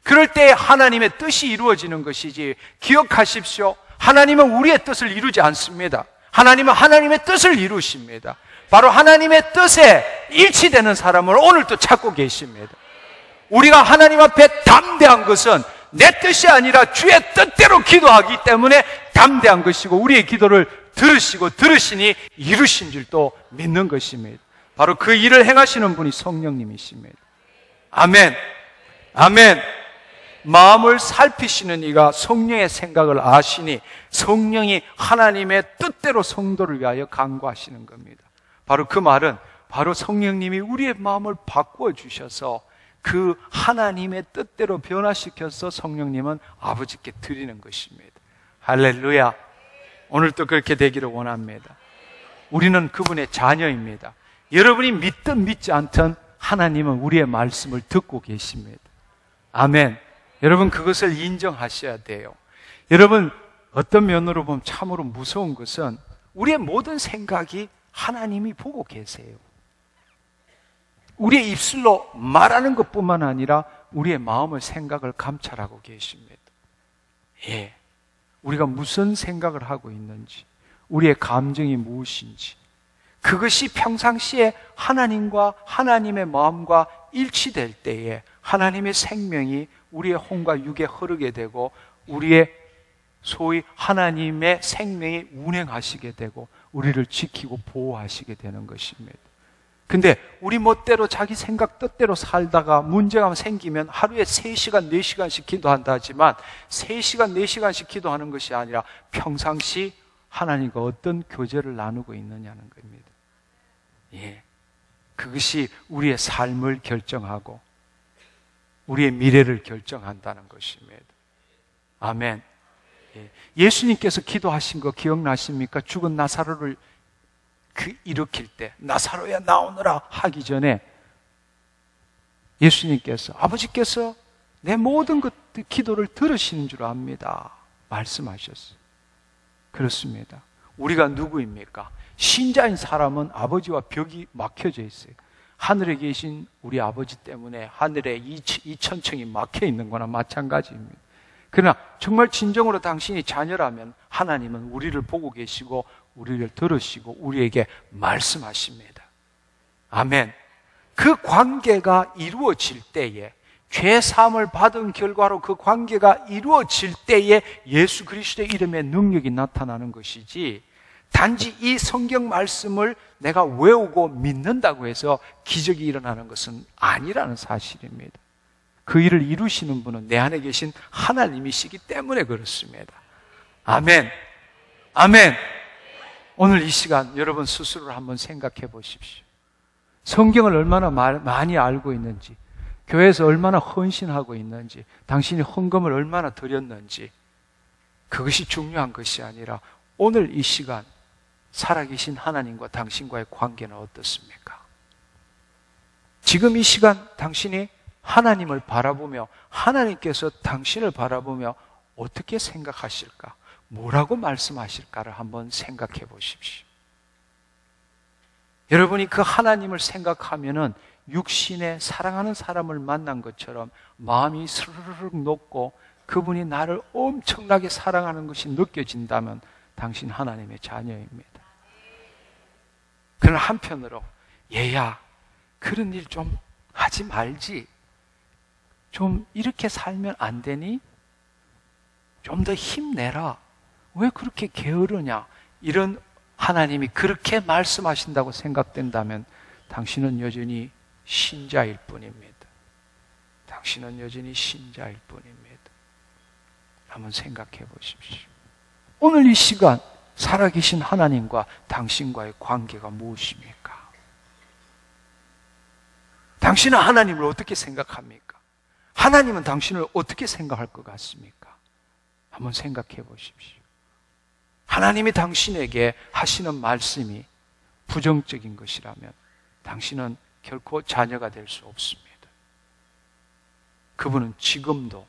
Speaker 1: 그럴 때 하나님의 뜻이 이루어지는 것이지 기억하십시오. 하나님은 우리의 뜻을 이루지 않습니다. 하나님은 하나님의 뜻을 이루십니다. 바로 하나님의 뜻에 일치되는 사람을 오늘도 찾고 계십니다. 우리가 하나님 앞에 담대한 것은 내 뜻이 아니라 주의 뜻대로 기도하기 때문에 담대한 것이고 우리의 기도를 들으시니 이루신 줄도 믿는 것입니다. 바로 그 일을 행하시는 분이 성령님이십니다. 아멘. 아멘. 마음을 살피시는 이가 성령의 생각을 아시니 성령이 하나님의 뜻대로 성도를 위하여 간구하시는 겁니다. 바로 그 말은 바로 성령님이 우리의 마음을 바꾸어 주셔서 그 하나님의 뜻대로 변화시켜서 성령님은 아버지께 드리는 것입니다. 할렐루야. 오늘도 그렇게 되기를 원합니다. 우리는 그분의 자녀입니다. 여러분이 믿든 믿지 않든 하나님은 우리의 말씀을 듣고 계십니다. 아멘. 여러분, 그것을 인정하셔야 돼요. 여러분, 어떤 면으로 보면 참으로 무서운 것은 우리의 모든 생각이 하나님이 보고 계세요. 우리의 입술로 말하는 것뿐만 아니라 우리의 마음의 생각을 감찰하고 계십니다. 예. 우리가 무슨 생각을 하고 있는지, 우리의 감정이 무엇인지, 그것이 평상시에 하나님과 하나님의 마음과 일치될 때에 하나님의 생명이 우리의 혼과 육에 흐르게 되고 우리의 소위 하나님의 생명이 운행하시게 되고 우리를 지키고 보호하시게 되는 것입니다. 근데 우리 멋대로 자기 생각 뜻대로 살다가 문제가 생기면 하루에 3시간, 4시간씩 기도한다 하지만 3시간, 4시간씩 기도하는 것이 아니라 평상시 하나님과 어떤 교제를 나누고 있느냐는 겁니다. 예. 그것이 우리의 삶을 결정하고 우리의 미래를 결정한다는 것입니다. 아멘. 예. 예수님께서 기도하신 거 기억나십니까? 죽은 나사로를 일으킬 때 나사로야 나오너라 하기 전에 예수님께서 아버지께서 내 모든 기도를 들으시는 줄 압니다 말씀하셨어요. 그렇습니다. 우리가 누구입니까? 신자인 사람은 아버지와 벽이 막혀져 있어요. 하늘에 계신 우리 아버지 때문에 하늘에 2000층이 막혀 있는 거나 마찬가지입니다. 그러나 정말 진정으로 당신이 자녀라면 하나님은 우리를 보고 계시고 우리를 들으시고 우리에게 말씀하십니다. 아멘. 그 관계가 이루어질 때에, 죄 사함을 받은 결과로 그 관계가 이루어질 때에 예수 그리스도의 이름의 능력이 나타나는 것이지, 단지 이 성경 말씀을 내가 외우고 믿는다고 해서 기적이 일어나는 것은 아니라는 사실입니다. 그 일을 이루시는 분은 내 안에 계신 하나님이시기 때문에 그렇습니다. 아멘. 아멘. 오늘 이 시간 여러분 스스로를 한번 생각해 보십시오. 성경을 얼마나 많이 알고 있는지, 교회에서 얼마나 헌신하고 있는지, 당신이 헌금을 얼마나 드렸는지, 그것이 중요한 것이 아니라 오늘 이 시간 살아계신 하나님과 당신과의 관계는 어떻습니까? 지금 이 시간 당신이 하나님을 바라보며 하나님께서 당신을 바라보며 어떻게 생각하실까? 뭐라고 말씀하실까를 한번 생각해 보십시오. 여러분이 그 하나님을 생각하면은 육신의 사랑하는 사람을 만난 것처럼 마음이 스르륵 녹고 그분이 나를 엄청나게 사랑하는 것이 느껴진다면 당신 하나님의 자녀입니다. 그러나 한편으로 얘야 그런 일 좀 하지 말지, 좀 이렇게 살면 안 되니? 좀 더 힘내라. 왜 그렇게 게으르냐? 이런 하나님이 그렇게 말씀하신다고 생각된다면 당신은 여전히 신자일 뿐입니다. 당신은 여전히 신자일 뿐입니다. 한번 생각해 보십시오. 오늘 이 시간 살아계신 하나님과 당신과의 관계가 무엇입니까? 당신은 하나님을 어떻게 생각합니까? 하나님은 당신을 어떻게 생각할 것 같습니까? 한번 생각해 보십시오. 하나님이 당신에게 하시는 말씀이 부정적인 것이라면 당신은 결코 자녀가 될 수 없습니다. 그분은 지금도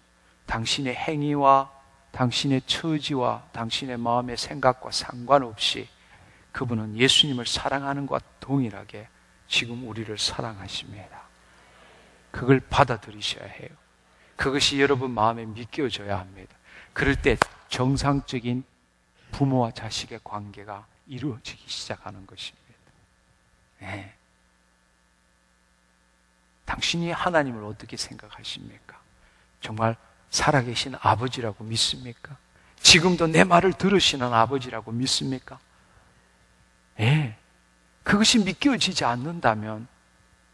Speaker 1: 당신의 행위와 당신의 처지와 당신의 마음의 생각과 상관없이 그분은 예수님을 사랑하는 것과 동일하게 지금 우리를 사랑하십니다. 그걸 받아들이셔야 해요. 그것이 여러분 마음에 믿겨져야 합니다. 그럴 때 정상적인 부모와 자식의 관계가 이루어지기 시작하는 것입니다. 네. 당신이 하나님을 어떻게 생각하십니까? 정말 살아계신 아버지라고 믿습니까? 지금도 내 말을 들으시는 아버지라고 믿습니까? 예. 그것이 믿겨지지 않는다면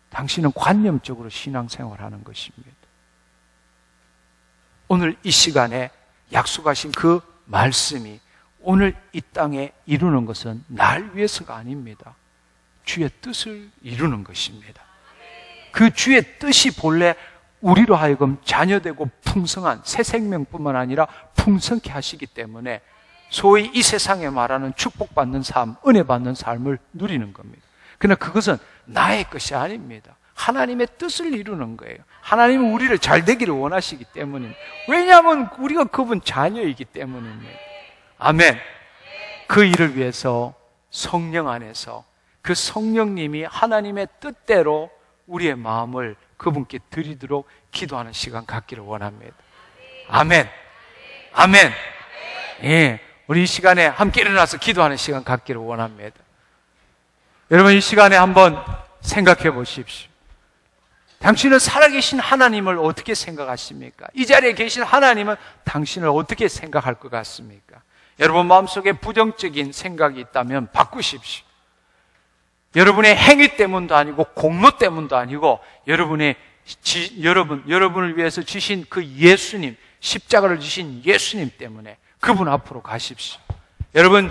Speaker 1: 당신은 관념적으로 신앙생활하는 것입니다. 오늘 이 시간에 약속하신 그 말씀이 오늘 이 땅에 이루는 것은 날 위해서가 아닙니다. 주의 뜻을 이루는 것입니다. 그 주의 뜻이 본래 우리로 하여금 자녀되고 풍성한 새 생명뿐만 아니라 풍성케 하시기 때문에 소위 이 세상에 말하는 축복받는 삶, 은혜 받는 삶을 누리는 겁니다. 그러나 그것은 나의 것이 아닙니다. 하나님의 뜻을 이루는 거예요. 하나님은 우리를 잘 되기를 원하시기 때문입니다. 왜냐하면 우리가 그분 자녀이기 때문입니다. 아멘. 그 일을 위해서 성령 안에서 그 성령님이 하나님의 뜻대로 우리의 마음을 그분께 드리도록 기도하는 시간 갖기를 원합니다. 아멘. 아멘. 예, 우리 이 시간에 함께 일어나서 기도하는 시간 갖기를 원합니다. 여러분, 이 시간에 한번 생각해 보십시오. 당신은 살아계신 하나님을 어떻게 생각하십니까? 이 자리에 계신 하나님은 당신을 어떻게 생각할 것 같습니까? 여러분 마음속에 부정적인 생각이 있다면 바꾸십시오. 여러분의 행위 때문도 아니고 공로 때문도 아니고 여러분을 위해서 주신 그 예수님, 십자가를 주신 예수님 때문에 그분 앞으로 가십시오. 여러분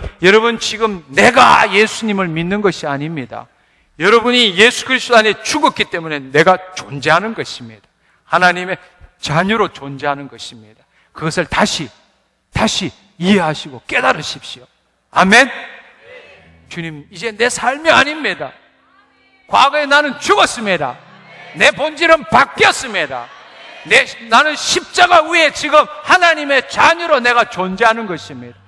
Speaker 1: 지금 내가 예수님을 믿는 것이 아닙니다. 여러분이 예수 그리스도 안에 죽었기 때문에 내가 존재하는 것입니다. 하나님의 자녀로 존재하는 것입니다. 그것을 다시 이해하시고 깨달으십시오. 아멘. 주님, 이제 내 삶이 아닙니다. 과거에 나는 죽었습니다. 내 본질은 바뀌었습니다. 나는 십자가 위에 지금 하나님의 자녀로 내가 존재하는 것입니다.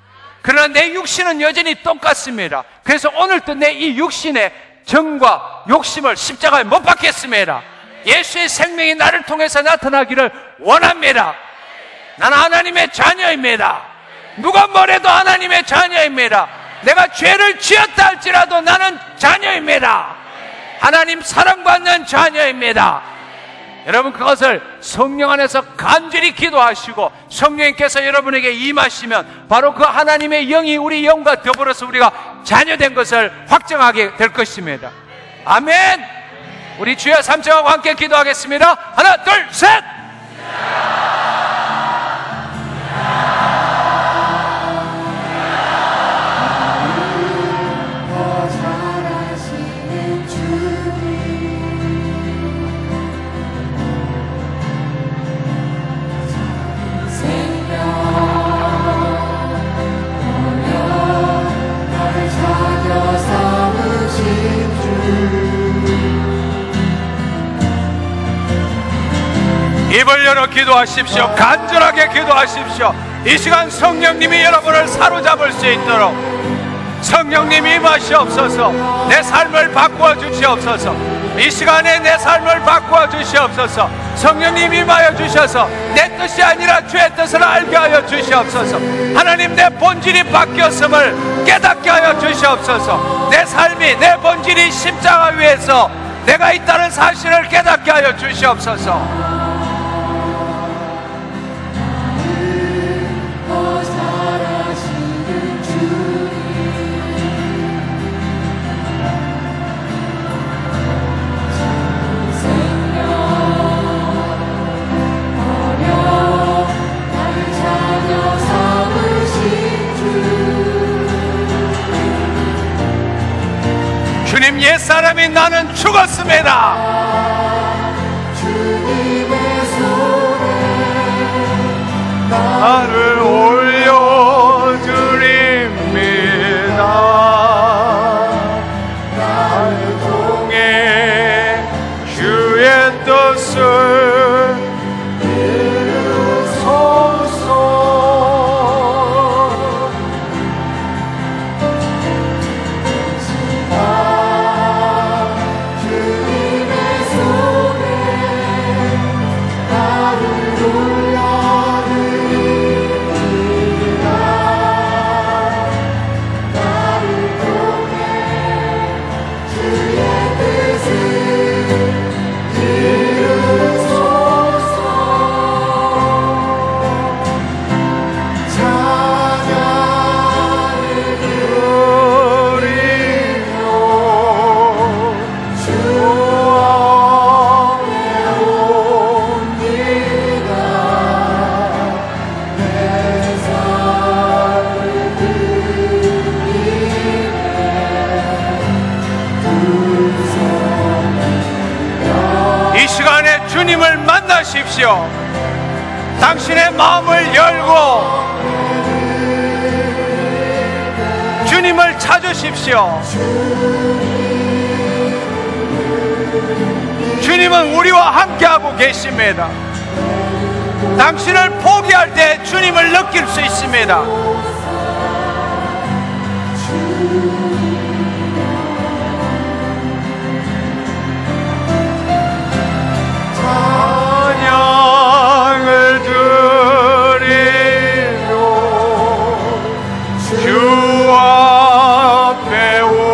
Speaker 1: 그러나 내 육신은 여전히 똑같습니다. 그래서 오늘도 내 이 육신의 정과 욕심을 십자가에 못 박겠습니다. 예수의 생명이 나를 통해서 나타나기를 원합니다. 나는 하나님의 자녀입니다. 누가 뭐래도 하나님의 자녀입니다. 내가 죄를 지었다 할지라도 나는 자녀입니다. 하나님 사랑받는 자녀입니다. 여러분, 그것을 성령 안에서 간절히 기도하시고 성령님께서 여러분에게 임하시면 바로 그 하나님의 영이 우리 영과 더불어서 우리가 자녀된 것을 확정하게 될 것입니다. 아멘. 우리 주여 삼창하고 함께 기도하겠습니다. 하나, 둘, 셋. 입을 열어 기도하십시오. 간절하게 기도하십시오. 이 시간 성령님이 여러분을 사로잡을 수 있도록 성령님이 임하시옵소서. 내 삶을 바꾸어 주시옵소서. 이 시간에 내 삶을 바꾸어 주시옵소서. 성령님 임하여 주셔서 내 뜻이 아니라 주의 뜻을 알게 하여 주시옵소서. 하나님, 내 본질이 바뀌었음을 깨닫게 하여 주시옵소서. 내 삶이, 내 본질이 십자가 위에서 내가 있다는 사실을 깨닫게 하여 주시옵소서. 주님, 옛사람이 나는 죽었습니다. 주님의 손에 나를 올려드립니다. 나를 통해 주의 뜻을 이루소서. 주님을 만나십시오. 당신의 마음을 열고 주님을 찾으십시오. 주님은 우리와 함께하고 계십니다. 당신을 포기할 때 주님을 느낄 수 있습니다. 찬양을 드리며 주 앞에 옵니다.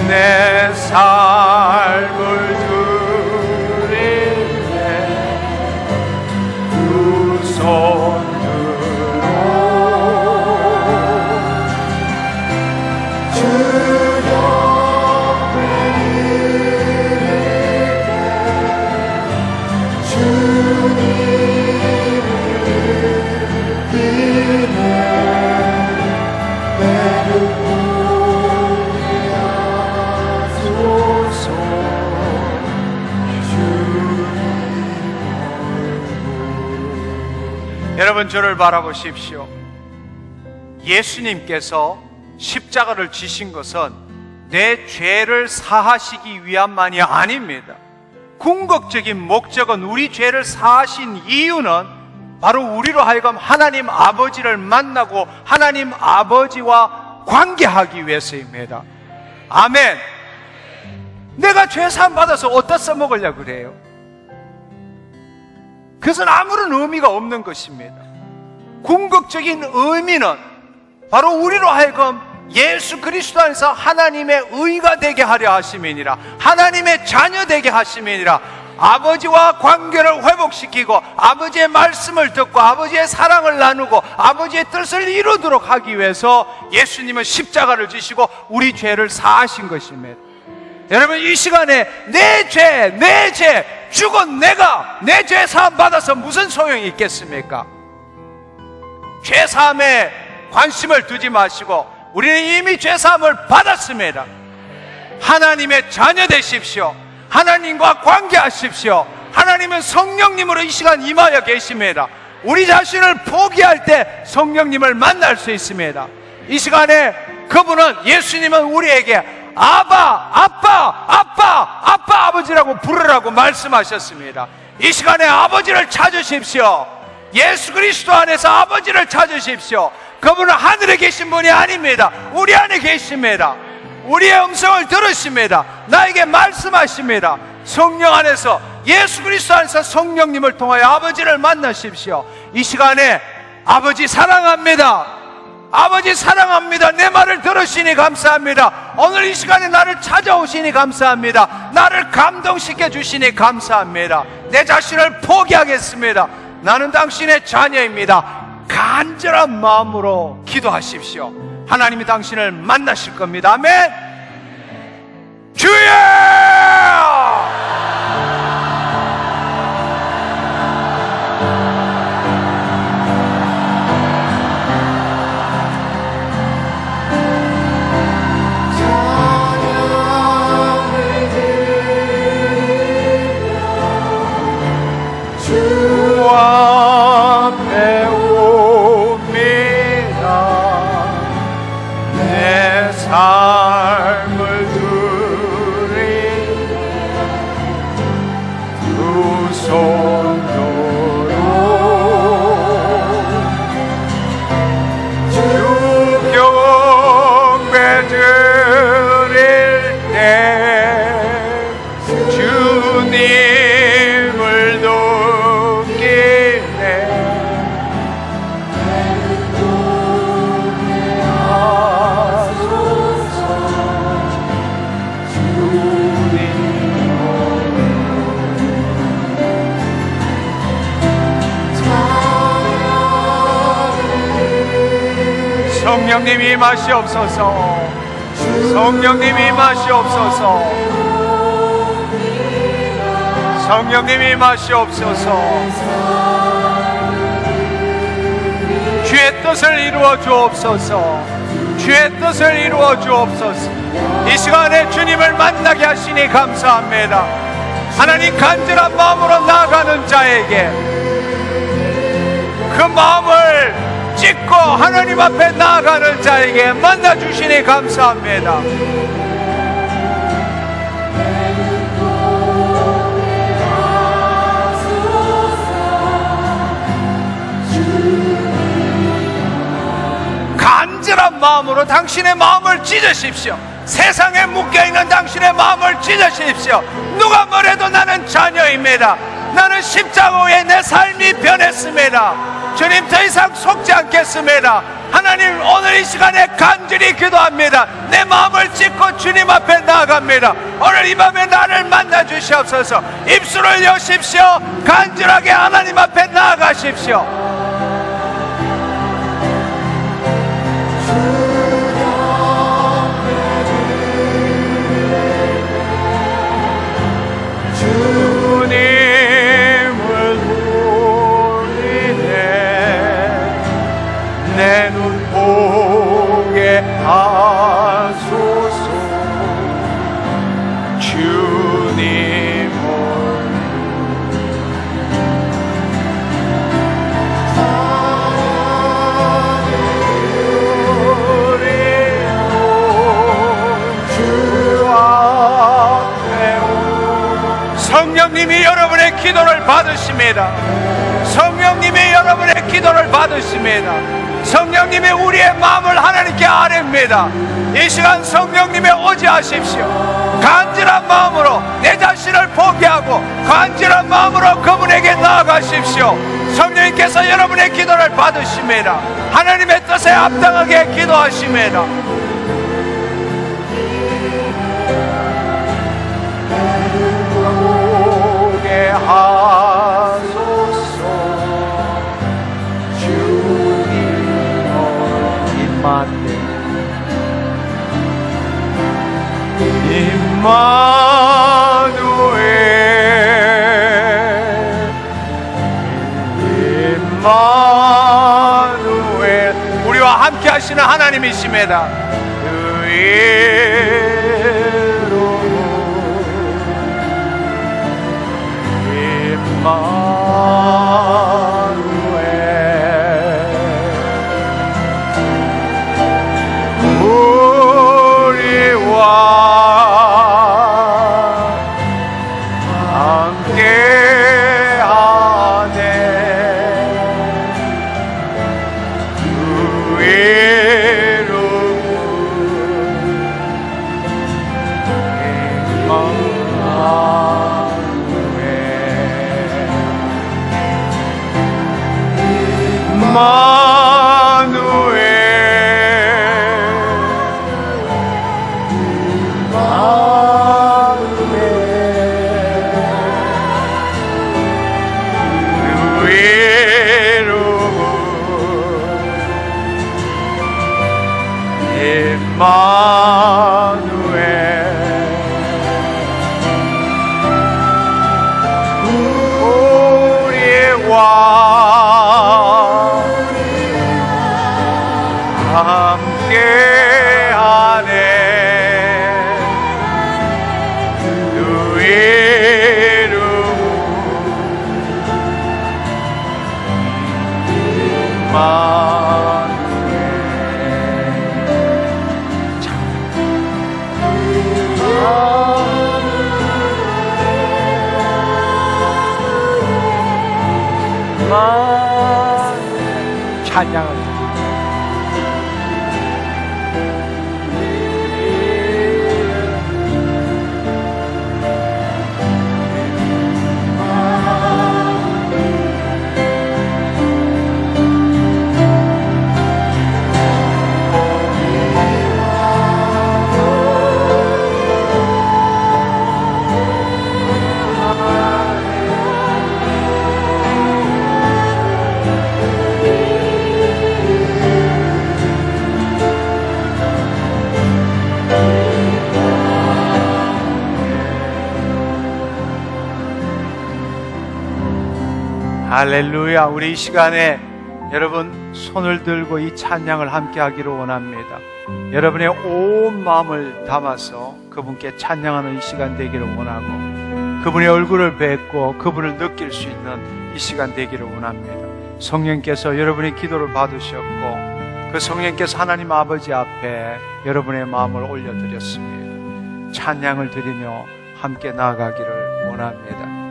Speaker 1: 내 삶을 드리네 두 손 들어 주 옆에 여러분, 저를 바라보십시오. 예수님께서 십자가를 지신 것은 내 죄를 사하시기 위함만이 아닙니다. 궁극적인 목적은, 우리 죄를 사하신 이유는 바로 우리로 하여금 하나님 아버지를 만나고 하나님 아버지와 관계하기 위해서입니다. 아멘. 내가 죄 사함 받아서 어디다 써먹으려고 그래요? 그것은 아무런 의미가 없는 것입니다. 궁극적인 의미는 바로 우리로 하여금 예수 그리스도 안에서 하나님의 의가 되게 하려 하심이니라, 하나님의 자녀 되게 하심이니라, 아버지와 관계를 회복시키고 아버지의 말씀을 듣고 아버지의 사랑을 나누고 아버지의 뜻을 이루도록 하기 위해서 예수님은 십자가를 지시고 우리 죄를 사하신 것입니다. 여러분, 이 시간에 내 죄 죽은 내가 내 죄 사함 받아서 무슨 소용이 있겠습니까? 죄 사함에 관심을 두지 마시고 우리는 이미 죄 사함을 받았습니다. 하나님의 자녀 되십시오. 하나님과 관계하십시오. 하나님은 성령님으로 이 시간 임하여 계십니다. 우리 자신을 포기할 때 성령님을 만날 수 있습니다. 이 시간에 그분은, 예수님은 우리에게 아빠, 아버지라고 부르라고 말씀하셨습니다. 이 시간에 아버지를 찾으십시오. 예수 그리스도 안에서 아버지를 찾으십시오. 그분은 하늘에 계신 분이 아닙니다. 우리 안에 계십니다. 우리의 음성을 들으십니다. 나에게 말씀하십니다. 성령 안에서, 예수 그리스도 안에서 성령님을 통하여 아버지를 만나십시오. 이 시간에 아버지 사랑합니다. 아버지 사랑합니다. 내 말을 들으시니 감사합니다. 오늘 이 시간에 나를 찾아오시니 감사합니다. 나를 감동시켜 주시니 감사합니다. 내 자신을 포기하겠습니다. 나는 당신의 자녀입니다. 간절한 마음으로 기도하십시오. 하나님이 당신을 만나실 겁니다. 아멘. 주여! 주 앞에 옵니다. 내 삶을 드리네 두 손 들어 주 경배 드릴 때 주님을 성령님이 임하시옵소서. 성령님이 임하시옵소서. 성령님이 임하시옵소서. 주의 뜻을 이루어 주옵소서. 주의 뜻을 이루어 주옵소서. 이 시간에 주님을 만나게 하시니 감사합니다. 하나님, 간절한 마음으로 나아가는 자에게 그 마음을 찢고 하나님 앞에 나아가는 자에게 만나주시니 감사합니다. 마음으로 당신의 마음을 찢으십시오. 세상에 묶여있는 당신의 마음을 찢으십시오. 누가 뭐래도 나는 자녀입니다. 나는 십자가 후에 내 삶이 변했습니다. 주님, 더 이상 속지 않겠습니다. 하나님, 오늘 이 시간에 간절히 기도합니다. 내 마음을 찢고 주님 앞에 나아갑니다. 오늘 이 밤에 나를 만나 주시옵소서. 입술을 여십시오. 간절하게 하나님 앞에 나아가십시오. 내 눈 보게 하소서. 주님을 주 앞에 성령님이 여러분의 기도를 받으십니다. 성령님이 여러분의 기도를 받으십니다. 성령님이 우리의 마음을 하나님께 아뢰입니다. 이 시간 성령님이 오지 하십시오. 간절한 마음으로 내 자신을 포기하고 간절한 마음으로 그분에게 나아가십시오. 성령님께서 여러분의 기도를 받으십니다. 하나님의 뜻에 합당하게 기도하십니다. 보게 하소서. 임마누엘, 우리와 함께 하시는 하나님이십니다. 찬양을 할렐루야. 우리 이 시간에 여러분 손을 들고 이 찬양을 함께 하기를 원합니다. 여러분의 온 마음을 담아서 그분께 찬양하는 이 시간 되기를 원하고 그분의 얼굴을 뵙고 그분을 느낄 수 있는 이 시간 되기를 원합니다. 성령께서 여러분의 기도를 받으셨고 그 성령께서 하나님 아버지 앞에 여러분의 마음을 올려드렸습니다. 찬양을 드리며 함께 나아가기를 원합니다.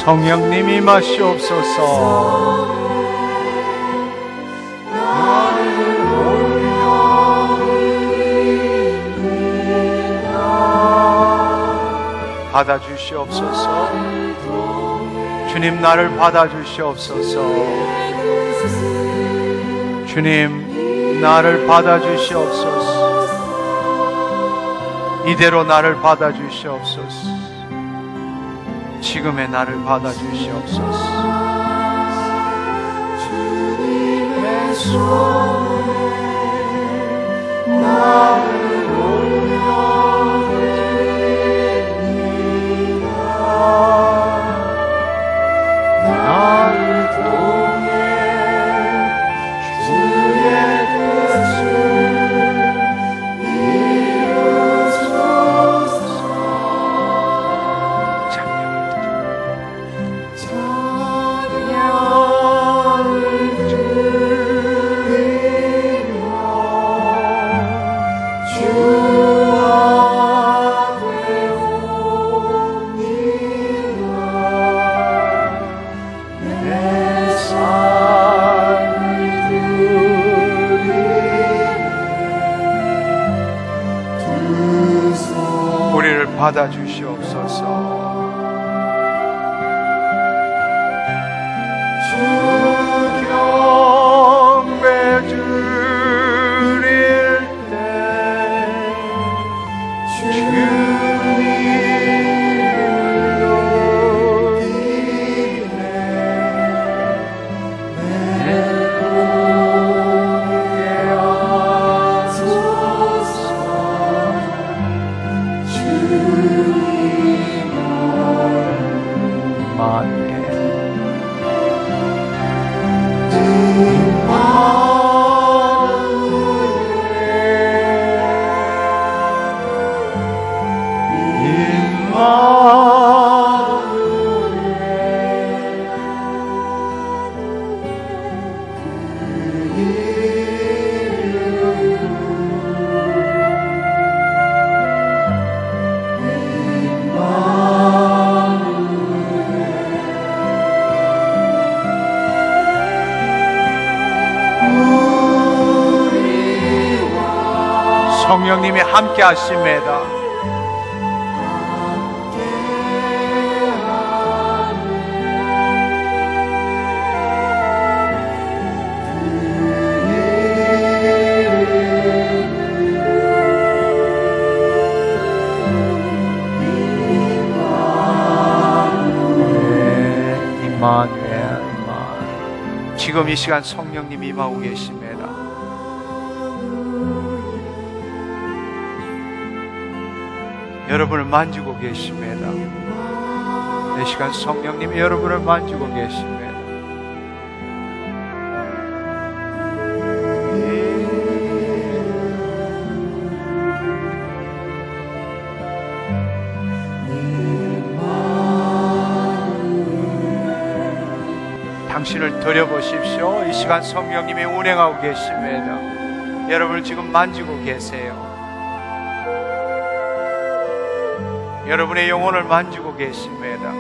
Speaker 1: 성령님 임하시옵소서. 받아주시옵소서. 주님 나를 받아주시옵소서. 주님 나를 받아주시옵소서. 이대로 나를 받아주시옵소서. 지금의 나를 받아주시옵소서. 주님의 손에 나를 올려드립니다. 나를 통해 주의 뜻을 이루소서. 우리를 받아주시옵소서. 주 경배 드릴 때 주님을 높이네. 내 꿈에 하소서. 성령님이 함께 하십니다. 임마누엘. 지금 이 시간 성령님이 임하고 계십니다. 여러분을 만지고 계십니다. 이 시간 성령님이 여러분을 만지고 계십니다. 당신을 드려보십시오. 이 시간 성령님이 운행하고 계십니다. 여러분을 지금 만지고 계세요. 여러분의 영혼을 만지고 계십니다.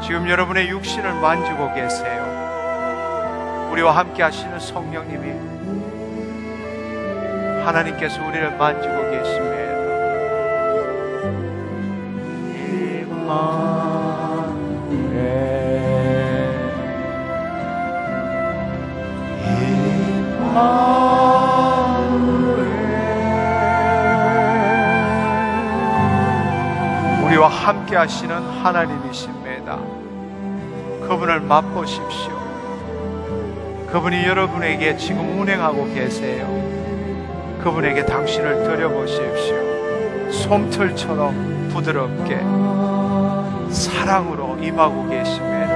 Speaker 1: 지금 여러분의 육신을 만지고 계세요. 우리와 함께 하시는 성령님이 하나님께서 우리를 만지고 계십니다. 우리와 함께 하시는 하나님이십니다. 그분을 맛보십시오. 그분이 여러분에게 지금 운행하고 계세요. 그분에게 당신을 드려보십시오. 솜털처럼 부드럽게 사랑으로 임하고 계십니다.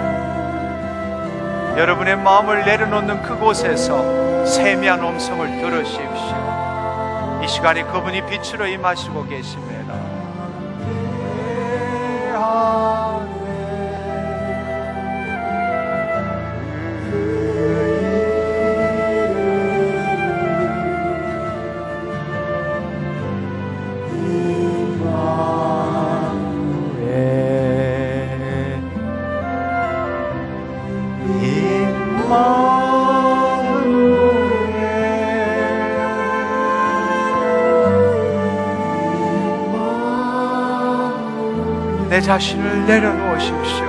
Speaker 1: 여러분의 마음을 내려놓는 그곳에서 세미한 음성을 들으십시오. 이 시간에 그분이 빛으로 임하시고 계십니다. 내 자신을 내려놓으십시오.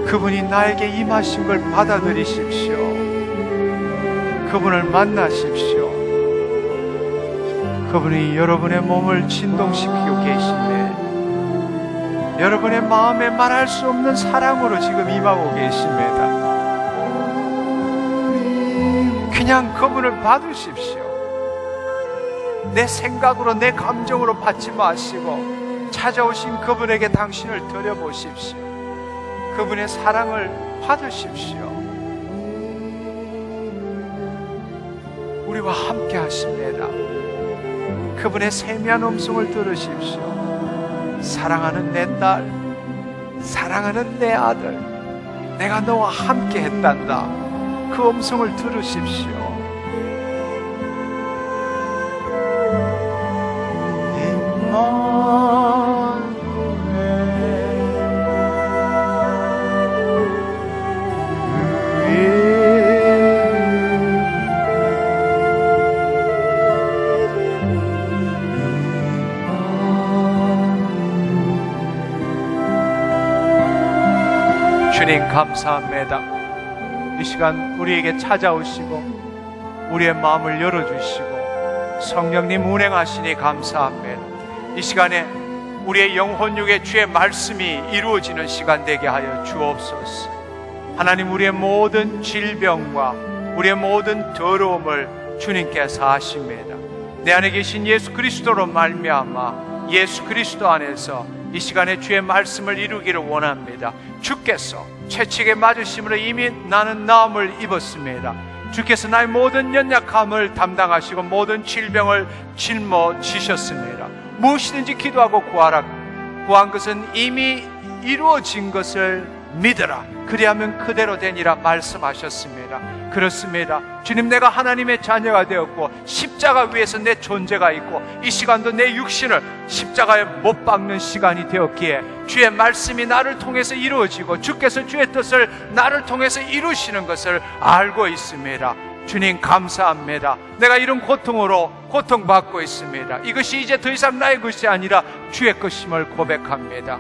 Speaker 1: 그분이 나에게 임하신 걸 받아들이십시오. 그분을 만나십시오. 그분이 여러분의 몸을 진동시키고 계시네. 여러분의 마음에 말할 수 없는 사랑으로 지금 임하고 계십니다. 그냥 그분을 받으십시오. 내 생각으로, 내 감정으로 받지 마시고 찾아오신 그분에게 당신을 드려보십시오. 그분의 사랑을 받으십시오. 우리와 함께 하십니다. 그분의 세미한 음성을 들으십시오. 사랑하는 내 딸, 사랑하는 내 아들, 내가 너와 함께 했단다. 그 음성을 들으십시오. 주님 감사합니다. 이 시간 우리에게 찾아오시고 우리의 마음을 열어주시고 성령님 운행하시니 감사합니다. 이 시간에 우리의 영혼육에 주의 말씀이 이루어지는 시간 되게 하여 주옵소서. 하나님, 우리의 모든 질병과 우리의 모든 더러움을 주님께서 아십니다. 내 안에 계신 예수 그리스도로 말미암아 예수 그리스도 안에서 이 시간에 주의 말씀을 이루기를 원합니다. 주께서 채찍에 맞으심으로 이미 나는 나음을 입었습니다. 주께서 나의 모든 연약함을 담당하시고 모든 질병을 짊어지셨습니다. 무엇이든지 기도하고 구하라. 구한 것은 이미 이루어진 것을 믿으라. 그리하면 그대로 되니라 말씀하셨습니다. 그렇습니다. 주님, 내가 하나님의 자녀가 되었고 십자가 위에서 내 존재가 있고 이 시간도 내 육신을 십자가에 못 박는 시간이 되었기에 주의 말씀이 나를 통해서 이루어지고 주께서 주의 뜻을 나를 통해서 이루시는 것을 알고 있습니다. 주님 감사합니다. 내가 이런 고통으로 고통받고 있습니다. 이것이 이제 더 이상 나의 것이 아니라 주의 것임을 고백합니다.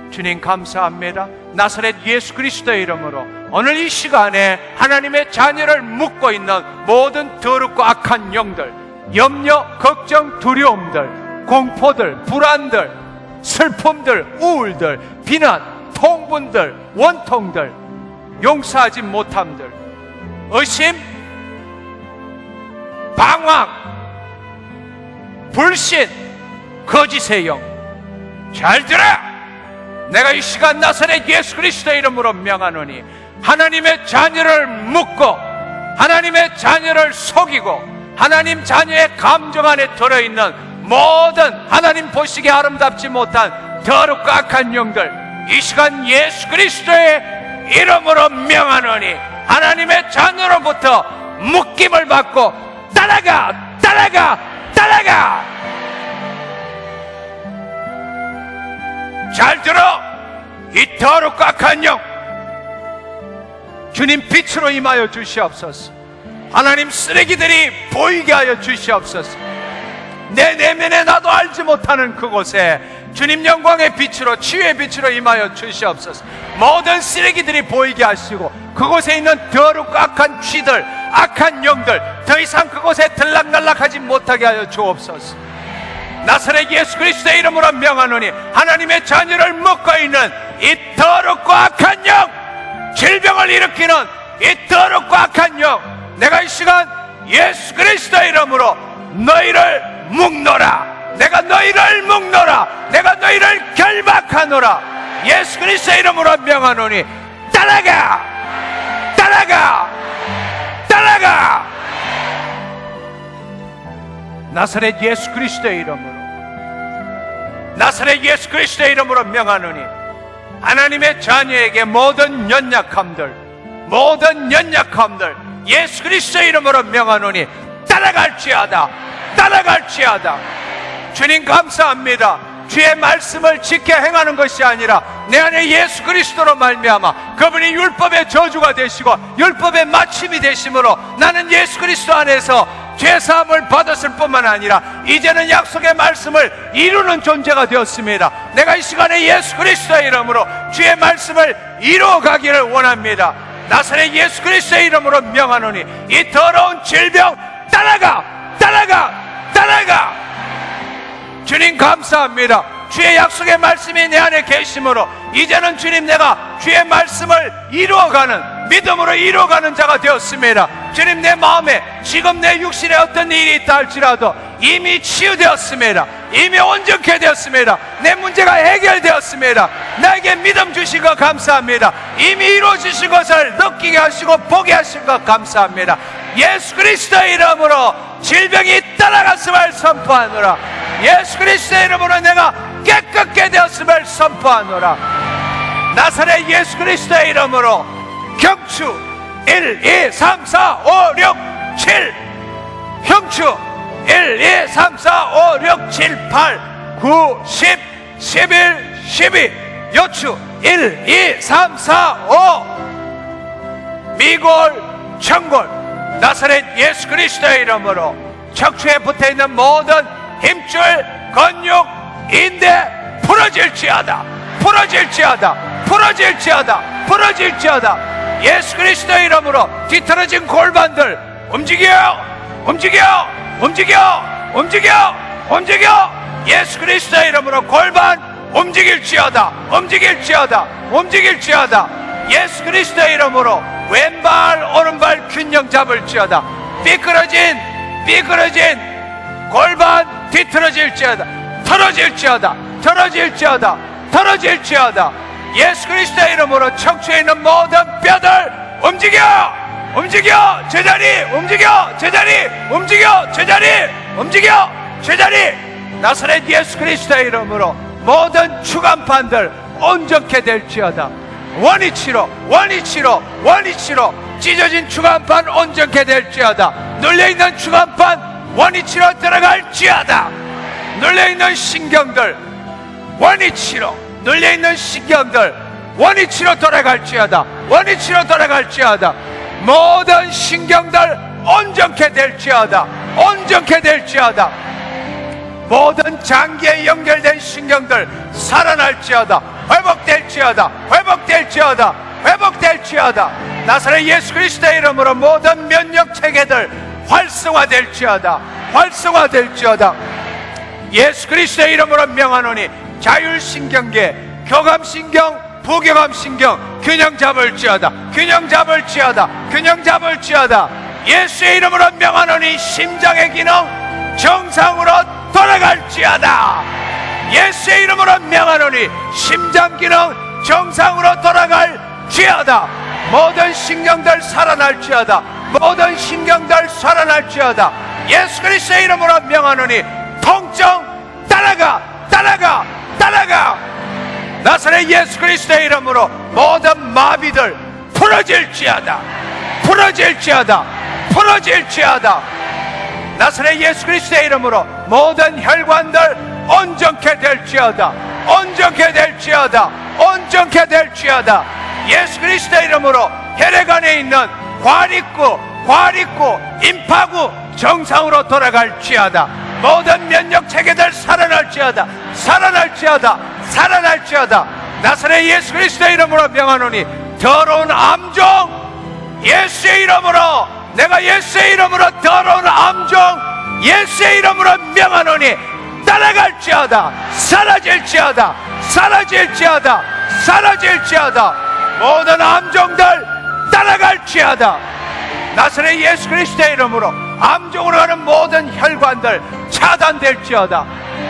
Speaker 1: 주님 감사합니다. 나사렛 예수 그리스도의 이름으로 오늘 이 시간에 하나님의 자녀를 묶고 있는 모든 더럽고 악한 영들, 염려, 걱정, 두려움들, 공포들, 불안들, 슬픔들, 우울들, 비난, 통분들, 원통들, 용서하지 못함들, 의심, 방황, 불신, 거짓의 영, 잘 들어! 내가 이 시간 나사렛 예수 그리스도의 이름으로 명하노니 하나님의 자녀를 묶고 하나님의 자녀를 속이고 하나님 자녀의 감정 안에 들어있는 모든 하나님 보시기에 아름답지 못한 더럽고 악한 영들, 이 시간 예수 그리스도의 이름으로 명하노니 하나님의 자녀로부터 묶임을 받고 따라가! 따라가! 따라가! 잘 들어! 이 더럽고 악한 영, 주님 빛으로 임하여 주시옵소서. 하나님, 쓰레기들이 보이게 하여 주시옵소서. 내 내면에 나도 알지 못하는 그곳에 주님 영광의 빛으로, 치유의 빛으로 임하여 주시옵소서. 모든 쓰레기들이 보이게 하시고 그곳에 있는 더럽고 악한 쥐들, 악한 영들 더 이상 그곳에 들락날락하지 못하게 하여 주옵소서. 나사렛 예수 그리스도의 이름으로 명하노니 하나님의 자녀를 묶고 있는 이 더럽고 악한 영, 질병을 일으키는 이 더럽고 악한 영, 내가 이 시간 예수 그리스도의 이름으로 너희를 묶노라. 내가 너희를 묶노라. 내가 너희를 결박하노라. 예수 그리스도의 이름으로 명하노니 따라가! 따라가! 따라가! 나사렛 예수 그리스도의 이름으로, 나사렛 예수 그리스도의 이름으로 명하노니 하나님의 자녀에게 모든 연약함들, 모든 연약함들 예수 그리스도의 이름으로 명하노니 따라갈지어다. 따라갈지어다. 주님 감사합니다. 주의 말씀을 지켜 행하는 것이 아니라 내 안에 예수 그리스도로 말미암아 그분이 율법의 저주가 되시고 율법의 마침이 되심으로 나는 예수 그리스도 안에서 죄사함을 받았을 뿐만 아니라 이제는 약속의 말씀을 이루는 존재가 되었습니다. 내가 이 시간에 예수 그리스도의 이름으로 주의 말씀을 이루어가기를 원합니다. 나사렛 예수 그리스도의 이름으로 명하노니 이 더러운 질병 떠나가, 떠나가, 떠나가. 주님 감사합니다. 주의 약속의 말씀이 내 안에 계심으로 이제는 주님, 내가 주의 말씀을 이루어가는, 믿음으로 이루어가는 자가 되었습니다. 주님, 내 마음에 지금 내 육신에 어떤 일이 있다 할지라도 이미 치유되었습니다. 이미 온전케 되었습니다. 내 문제가 해결되었습니다. 나에게 믿음 주신 것 감사합니다. 이미 이루어지신 것을 느끼게 하시고 보게 하신 것 감사합니다. 예수 그리스도의 이름으로 질병이 떠나갔음을 선포하노라. 예수 그리스도의 이름으로 내가 깨끗게 되었음을 선포하노라. 나사렛 예수 그리스도의 이름으로 경추 1, 2, 3, 4, 5, 6, 7 형추 1, 2, 3, 4, 5, 6, 7, 8, 9, 10, 11, 12 요추 1, 2, 3, 4, 5 미골, 청골 나사렛 예수 그리스도의 이름으로 척추에 붙어있는 모든 힘줄, 근육, 인대 풀어질지어다, 풀어질지어다, 풀어질지어다, 풀어질지어다. 예수 그리스도의 이름으로 뒤틀어진 골반들 움직여, 움직여, 움직여, 움직여, 움직여. 예수 그리스도의 이름으로 골반 움직일지어다, 움직일지어다, 움직일지어다. 예수 그리스도의 이름으로 왼발 오른발 균형 잡을지어다. 삐끄러진 골반 뒤틀어질지어다, 털어질지어다, 털어질지어다, 털어질지어다. 예수 그리스도의 이름으로 척추에 있는 모든 뼈들 움직여, 움직여, 제자리, 움직여, 제자리, 움직여, 제자리, 움직여, 제자리. 나사렛 예수 그리스도의 이름으로 모든 추간판들 온전케 될지어다. 원위치로, 원위치로, 원위치로 찢어진 추간판 온전케 될지어다. 눌려있는 추간판 원위치로 들어갈지어다. 눌려있는 신경들 원위치로, 눌려있는 신경들 원위치로 돌아갈지어다. 원위치로 돌아갈지어다. 모든 신경들 온전케 될지어다. 온전케 될지어다. 모든 장기에 연결된 신경들 살아날지어다. 회복될지어다. 회복될지어다. 회복될지어다. 나사렛 예수 그리스도의 이름으로 모든 면역 체계들 활성화될지어다. 활성화될지어다. 예수 그리스도의 이름으로 명하노니 자율신경계, 교감신경, 부교감신경 균형 잡을지어다. 균형 잡을지어다. 균형 잡을지어다. 예수의 이름으로 명하노니 심장의 기능 정상으로 돌아갈지어다. 예수의 이름으로 명하노니 심장 기능 정상으로 돌아갈지어다. 모든 신경들 살아날지어다. 모든 신경들 살아날지어다. 예수 그리스도의 이름으로 명하노니 통증 따라가, 따라가, 따라가. 나사렛 예수 그리스도의 이름으로 모든 마비들 풀어질지어다. 풀어질지어다. 풀어질지어다. 나사렛 예수 그리스도의 이름으로 모든 혈관들 온전케 될지어다. 온전케 될지어다. 온전케 될지어다. 예수 그리스도의 이름으로 혈액 안에 있는 관입구, 관입구, 임파구 정상으로 돌아갈지어다. 모든 면역 체계들 살아날지어다. 살아날지어다. 살아날지어다. 나사렛 예수 그리스도의 이름으로 명하노니 더러운 암종 예수의 이름으로, 내가 예수의 이름으로 더러운 암종 예수의 이름으로 명하노니 따라갈지어다. 사라질지어다. 사라질지어다. 사라질지어다. 모든 암종들 따라갈지어다. 나사렛 예수 그리스도의 이름으로 암종으로 가는 모든 혈관들 차단될지어다.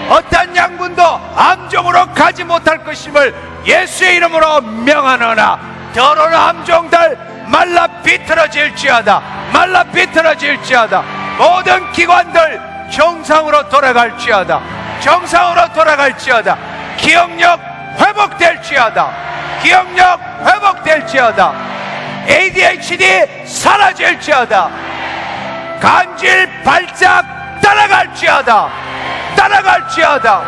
Speaker 1: 어떤 양분도 암종으로 가지 못할 것임을 예수의 이름으로 명하노나 더러운 암종들 말라 비틀어질지어다. 말라 비틀어질지어다. 모든 기관들 정상으로 돌아갈지어다. 정상으로 돌아갈지어다. 기억력 회복될지어다. 기억력 회복될지어다. ADHD 사라질지어다. 간질 발작 따라갈지어다. 따라갈지어다.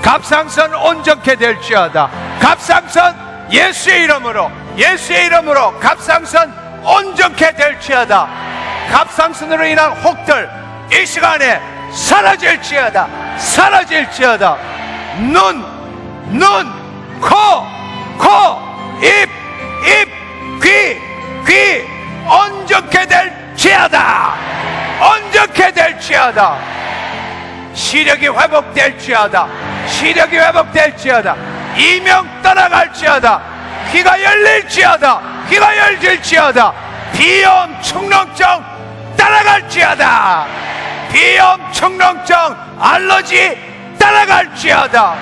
Speaker 1: 갑상선 온전케 될지어다. 갑상선 예수의 이름으로, 예수의 이름으로 갑상선 온전케 될지어다. 갑상선으로 인한 혹들 이 시간에 사라질지어다. 사라질지어다. 눈, 코, 입, 귀 온전케 될지어다. 온전케 될지어다. 시력이 회복될지어다. 시력이 회복될지어다. 이명 떠나갈지어다. 귀가 열릴지어다. 귀가 열릴지어다. 비염, 축농증 따라갈지어다. 비염, 축농증, 알러지 따라갈지어다.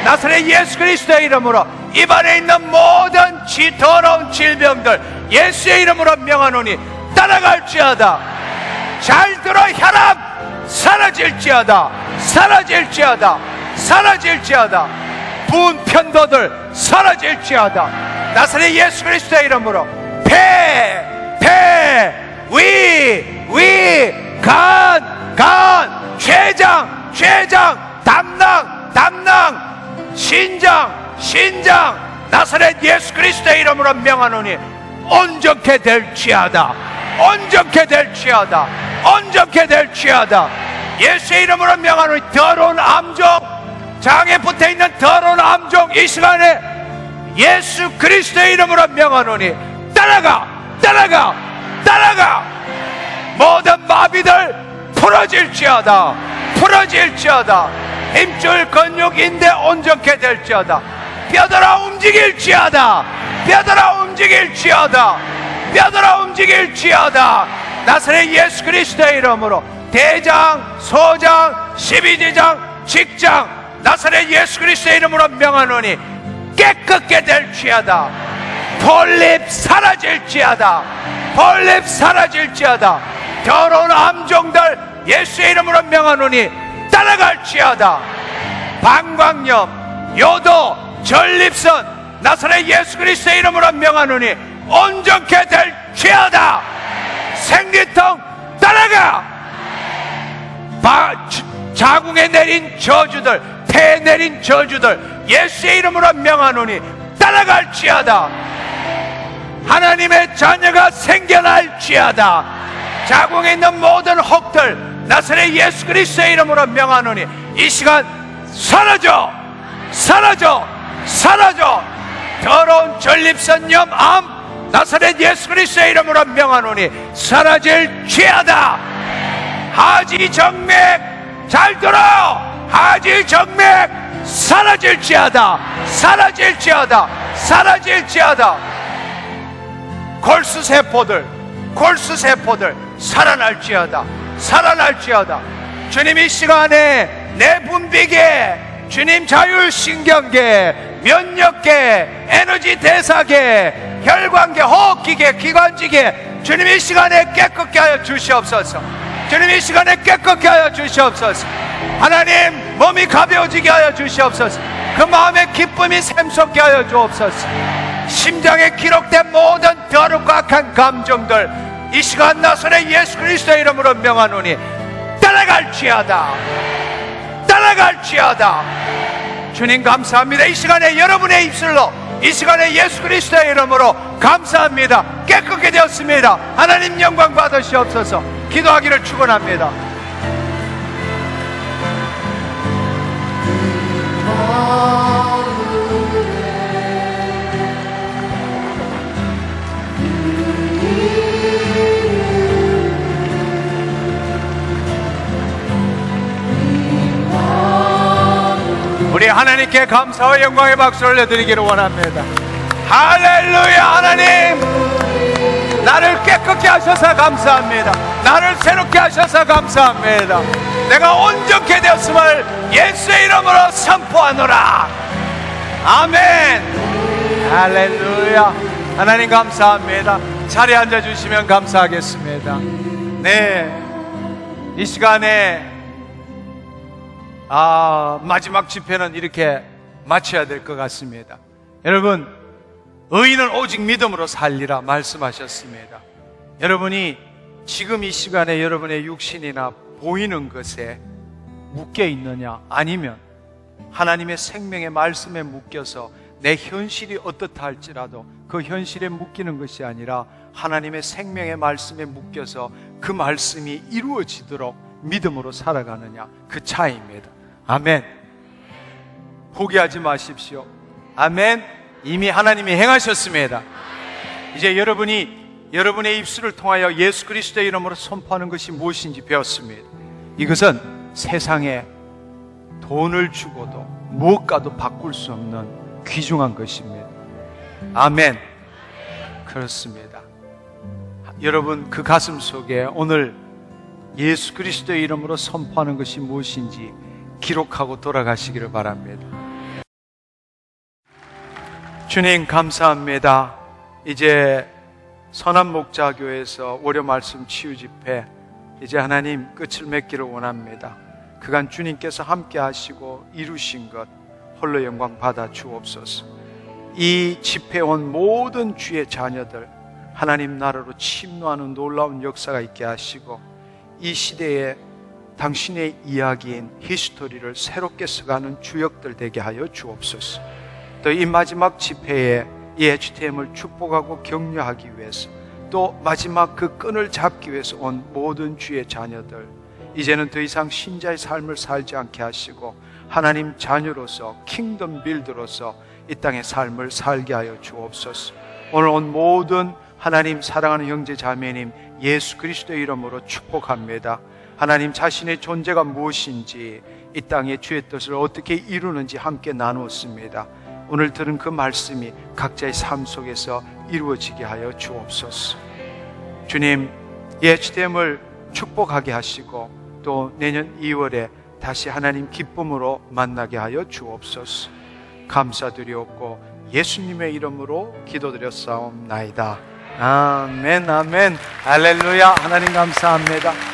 Speaker 1: 나사렛 예수 그리스도의 이름으로 입안에 있는 모든 더러운 질병들 예수의 이름으로 명하노니 따라갈지어다. 잘 들어, 혈압 사라질지어다. 사라질지어다. 사라질지어다. 부은 편도들 사라질지어다. 나사렛 예수 그리스도의 이름으로 폐, 위, 간, 췌장, 담낭, 신장, 나사렛 예수 그리스도의 이름으로 명하노니 온전케 될지어다. 온전케 될지어다. 온전케 될지어다. 예수의 이름으로 명하노니 더러운 암종, 장에 붙어있는 더러운 암종 이 시간에 예수 그리스도의 이름으로 명하노니 따라가. 모든 마비들 풀어질지어다. 힘줄 근육인데 온전케 될지어다. 뼈들아 움직일지어다. 나사렛 예수 그리스도의 이름으로 대장, 소장, 십이지장, 직장 나사렛 예수 그리스도의 이름으로 명하노니 깨끗게 될지어다. 폴립 사라질지어다. 더러운 암종들 예수의 이름으로 명하노니 따라갈지어다. 방광염, 요도, 전립선 나사렛 예수 그리스도의 이름으로 명하노니 온전케 될지어다. 생리통 따라가. 자궁에 내린 저주들, 폐에 내린 저주들 예수의 이름으로 명하노니 따라갈지어다. 하나님의 자녀가 생겨날지어다. 자궁에 있는 모든 혹들 나사렛 예수 그리스도의 이름으로 명하노니 이 시간 사라져. 더러운 전립선염, 암 나사렛 예수 그리스도의 이름으로 명하노니 사라질지어다. 하지정맥 잘 들어. 하지정맥 사라질지어다. 골수세포들 살아날지어다. 주님 이 시간에 내 분비계, 주님 자율신경계, 면역계, 에너지 대사계, 혈관계, 호흡기계, 기관지계 주님 이 시간에 깨끗게 하여 주시옵소서. 하나님 몸이 가벼워지게 하여 주시옵소서. 그 마음의 기쁨이 샘솟게 하여 주옵소서. 심장에 기록된 모든 더럽고 악한 감정들 이 시간 나사렛 예수 그리스도의 이름으로 명하노니 따라갈지어다. 주님 감사합니다. 이 시간에 여러분의 입술로 이 시간에 예수 그리스도의 이름으로 감사합니다. 깨끗게 되었습니다. 하나님 영광 받으시옵소서. 기도하기를 축원합니다. 우리 하나님께 감사와 영광의 박수를 내드리기를 원합니다. 할렐루야. 하나님 나를 깨끗게 하셔서 감사합니다. 나를 새롭게 하셔서 감사합니다. 내가 온전케 되었음을 예수의 이름으로 선포하노라. 아멘. 할렐루야. 하나님 감사합니다. 자리에 앉아주시면 감사하겠습니다. 네, 이 시간에 마지막 집회는 이렇게 마쳐야 될 것 같습니다. 여러분, 의인은 오직 믿음으로 살리라 말씀하셨습니다. 여러분이 지금 이 시간에 여러분의 육신이나 보이는 것에 묶여 있느냐, 아니면 하나님의 생명의 말씀에 묶여서 내 현실이 어떻다 할지라도 그 현실에 묶이는 것이 아니라 하나님의 생명의 말씀에 묶여서 그 말씀이 이루어지도록 믿음으로 살아가느냐, 그 차이입니다. 아멘. 포기하지 마십시오. 아멘. 이미 하나님이 행하셨습니다. 이제 여러분의 입술을 통하여 예수 그리스도의 이름으로 선포하는 것이 무엇인지 배웠습니다. 이것은 세상에 돈을 주고도 무엇과도 바꿀 수 없는 귀중한 것입니다. 아멘. 그렇습니다. 여러분 그 가슴 속에 오늘 예수 그리스도의 이름으로 선포하는 것이 무엇인지 기록하고 돌아가시기를 바랍니다. 주님 감사합니다. 이제 선한목자교회에서 월요 말씀 치유 집회 이제 하나님 끝을 맺기를 원합니다. 그간 주님께서 함께 하시고 이루신 것 홀로 영광 받아 주옵소서. 이 집회에 온 모든 주의 자녀들 하나님 나라로 침노하는 놀라운 역사가 있게 하시고 이 시대에 당신의 이야기인 히스토리를 새롭게 써가는 주역들 되게 하여 주옵소서. 또 이 마지막 집회에 이 HTM을 축복하고 격려하기 위해서 또 마지막 그 끈을 잡기 위해서 온 모든 주의 자녀들 이제는 더 이상 신자의 삶을 살지 않게 하시고 하나님 자녀로서 킹덤 빌드로서 이 땅의 삶을 살게 하여 주옵소서. 오늘 온 모든 하나님 사랑하는 형제 자매님 예수 그리스도의 이름으로 축복합니다. 하나님 자신의 존재가 무엇인지 이 땅의 주의 뜻을 어떻게 이루는지 함께 나누었습니다. 오늘 들은 그 말씀이 각자의 삶 속에서 이루어지게 하여 주옵소서. 주님, 이 HTM을 축복하게 하시고 또 내년 2월에 다시 하나님 기쁨으로 만나게 하여 주옵소서. 감사드리옵고 예수님의 이름으로 기도드렸사옵나이다. 아멘, 아멘, 할렐루야. 하나님 감사합니다.